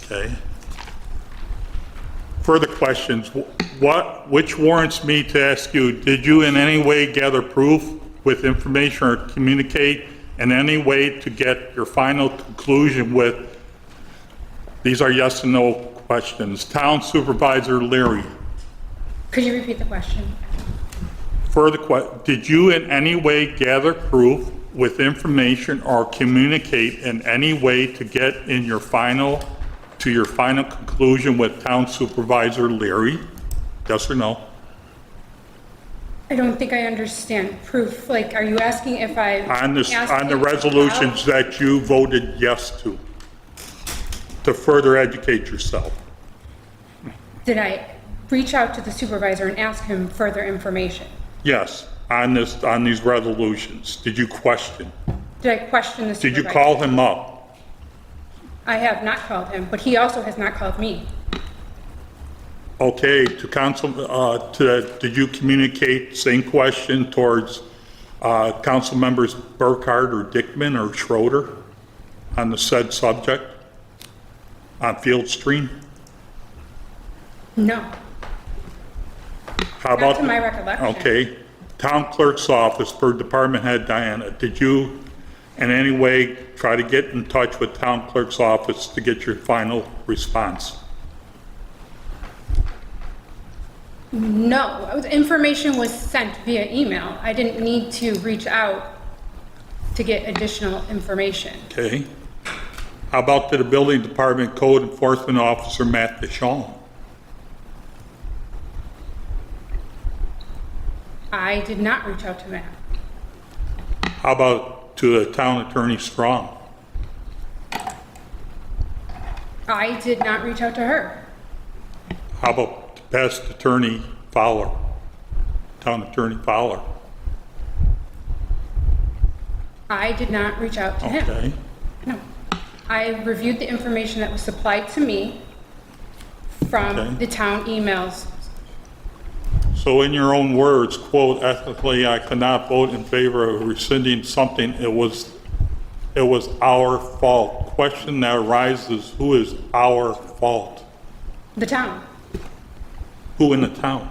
Okay. Further questions. Which warrants me to ask you, did you in any way gather proof with information or communicate in any way to get your final conclusion with, these are yes and no questions, Town Supervisor Leary? Could you repeat the question? Did you in any way gather proof with information or communicate in any way to get in your final conclusion with Town Supervisor Leary? Yes or no? I don't think I understand proof. Like, are you asking if I On the resolutions that you voted yes to further educate yourself? Did I reach out to the supervisor and ask him further information? Yes, on these resolutions. Did you question? Did I question the supervisor? Did you call him up? I have not called him, but he also has not called me. Okay, to council, did you communicate same question towards council members Burkhardt or Dickman or Schroeder on the said subject on Fieldstream? No. How about? Not to my recollection. Okay, town clerk's office for department head Diana, did you in any way try to get in touch with town clerk's office to get your final response? No, information was sent via email. I didn't need to reach out to get additional information. Okay. How about to the building department code enforcement officer Matt Deschamps? I did not reach out to Matt. How about to the town attorney Strong? I did not reach out to her. How about the past attorney Fowler, town attorney Fowler? I did not reach out to him. Okay. No. I reviewed the information that was supplied to me from Okay. the town emails. So in your own words, quote, ethically, I cannot vote in favor of rescinding something. It was our fault. Question that arises, who is our fault? The town. Who in the town?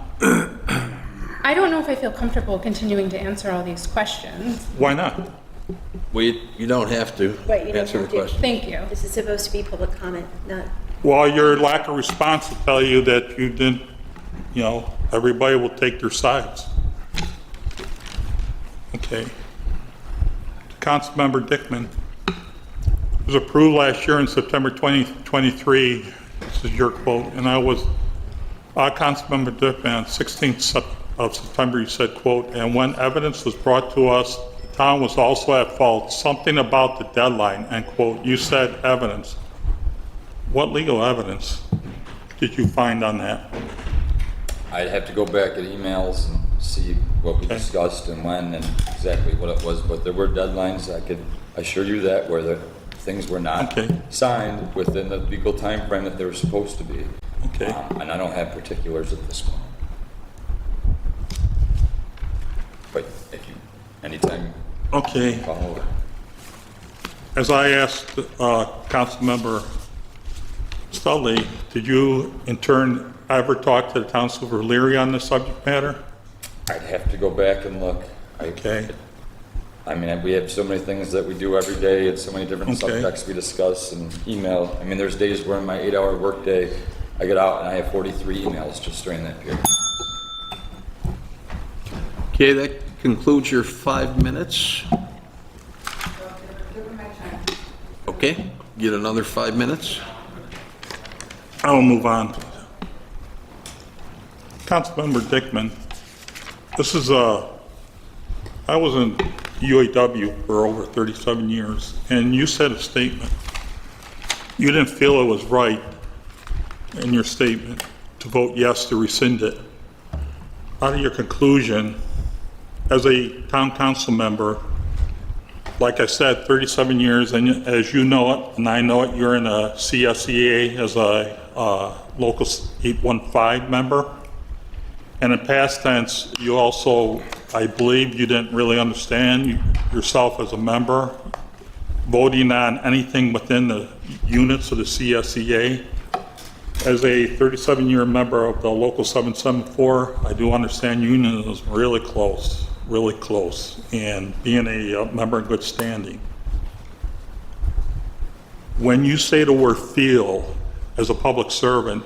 I don't know if I feel comfortable continuing to answer all these questions. Why not? Well, you don't have to Right, you don't answer the have to. question. Thank you. This is supposed to be public comment, not, Well, your lack of response will tell you that you didn't, everybody will take their sides. Okay. Councilmember Dickman. It was approved last year in September 2023. This is your quote, and I was, Councilmember Dickman, 16th of September, you said, quote, and when evidence was brought to us, the town was also at fault, something about the deadline, end quote. You said evidence. What legal evidence did you find on that? I'd have to go back at emails and see what we discussed and when and exactly what it was, but there were deadlines, I could assure you that, where the things were not signed within the legal time frame that they were supposed to be. Okay. And I don't have particulars at this point. But if you, anytime. Okay. Call over. As I asked Councilmember Studley, did you in turn ever talk to the town supervisor Leary on this subject matter? I'd have to go back and look. Okay. I mean, we have so many things that we do every day and so many different subjects we discuss and email. I mean, there's days where in my 8-hour workday, I get out and I have 43 emails just during that period. Okay, that concludes your 5 minutes. Okay, get another 5 minutes. I'll move on. Councilmember Dickman, this is I was in UAW for over 37 years, and you said a statement. You didn't feel it was right in your statement to vote yes to rescind it. Out of your conclusion, as a town council member, like I said, 37 years, and as you know it, and I know it, you're in a CSEA as a local 815 member. And in past tense, you also, I believe, you didn't really understand yourself as a member, voting on anything within the units of the CSEA. As a 37-year member of the local 774, I do understand union is really close, and being a member in good standing. When you say the word feel as a public servant,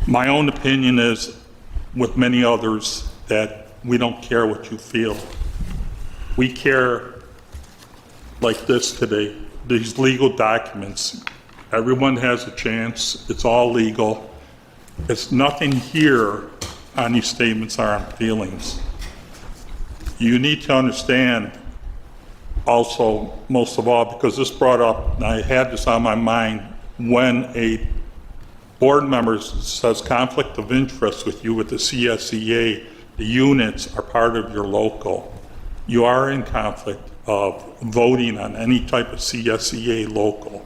my own opinion is, with many others, that we don't care what you feel. We care like this today, these legal documents. Everyone has a chance, it's all legal. It's nothing here on these statements are on feelings. You need to understand also, most of all, because this brought up, and I had this on my mind, when a board member says conflict of interest with you with the CSEA, the units are part of your local. You are in conflict of voting on any type of CSEA local,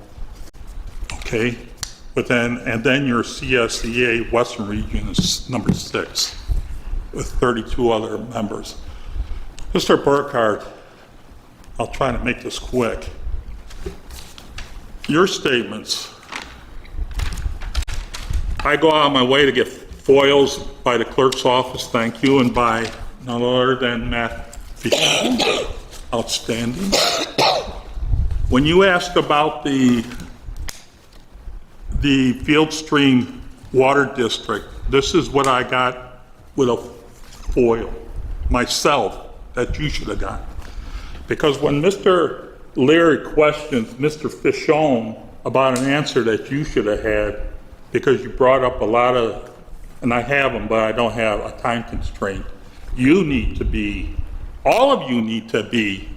okay? But then your CSEA Western Region is number 6 with 32 other members. Mr. Burkhardt, I'll try to make this quick. Your statements, I go out of my way to get foils by the clerk's office, thank you, and by none other than Matt Fisher. Outstanding. When you asked about the Field Stream Water District, this is what I got with a foil myself that you should have got. Because when Mr. Leary questions Mr. Fischone about an answer that you should have had, because you brought up a lot of, and I have them, but I don't have a time constraint. You need to be, all of you need to be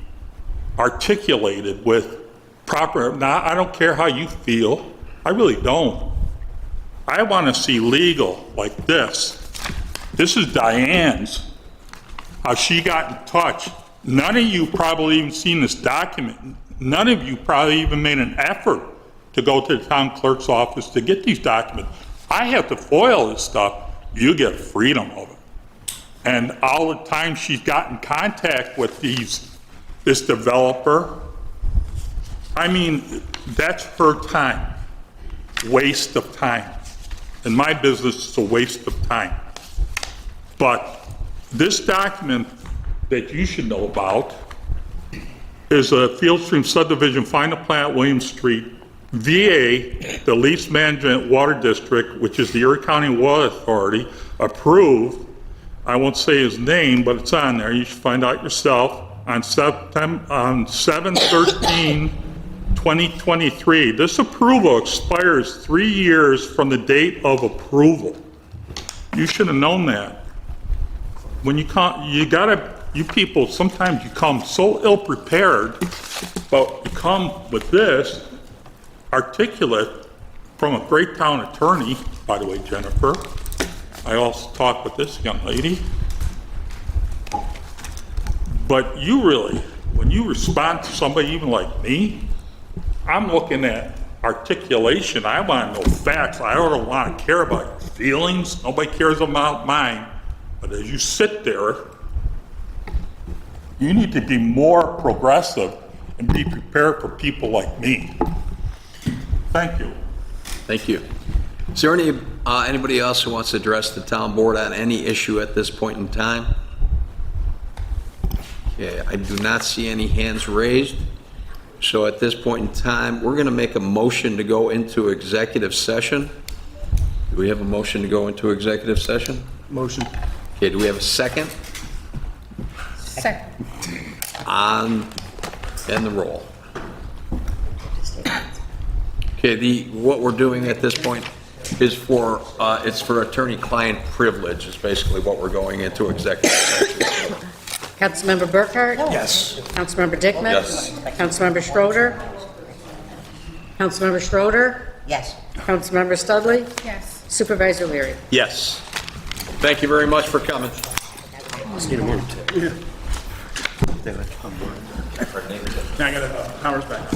articulated with proper, now I don't care how you feel, I really don't. I want to see legal like this. This is Diane's, how she got in touch. None of you probably even seen this document. None of you probably even made an effort to go to the town clerk's office to get these documents. I have to foil this stuff. You get freedom of it. And all the time she's got in contact with this developer, I mean, that's her time. Waste of time. In my business, it's a waste of time. But this document that you should know about is a Field Stream subdivision final plat, Williams Street, VA, the Lease Management Water District, which is the Erie County Water Authority, approved I won't say his name, but it's on there, you should find out yourself, on 7/13/2023. This approval expires 3 years from the date of approval. You should have known that. When you come, you people, sometimes you come so ill-prepared, but you come with this, articulate, from a great town attorney, by the way, Jennifer. I also talked with this young lady. But you really, when you respond to somebody even like me, I'm looking at articulation. I want to know facts. I don't want to care about your feelings. Nobody cares about mine. But as you sit there, you need to be more progressive and be prepared for people like me. Thank you. Thank you. Is there anybody else who wants to address the town board on any issue at this point in time? Okay, I do not see any hands raised. So at this point in time, we're going to make a motion to go into executive session. Do we have a motion to go into executive session? Motion. Okay, do we have a second? Second. And the roll. Okay, what we're doing at this point is it's for attorney-client privilege, is basically what we're going into executive session. Councilmember Burkhart? Yes. Councilmember Dickman? Yes. Councilmember Schroeder? Councilmember Schroeder? Yes. Councilmember Studley? Yes. Supervisor Leary? Yes. Thank you very much for coming. Now I got Powers back.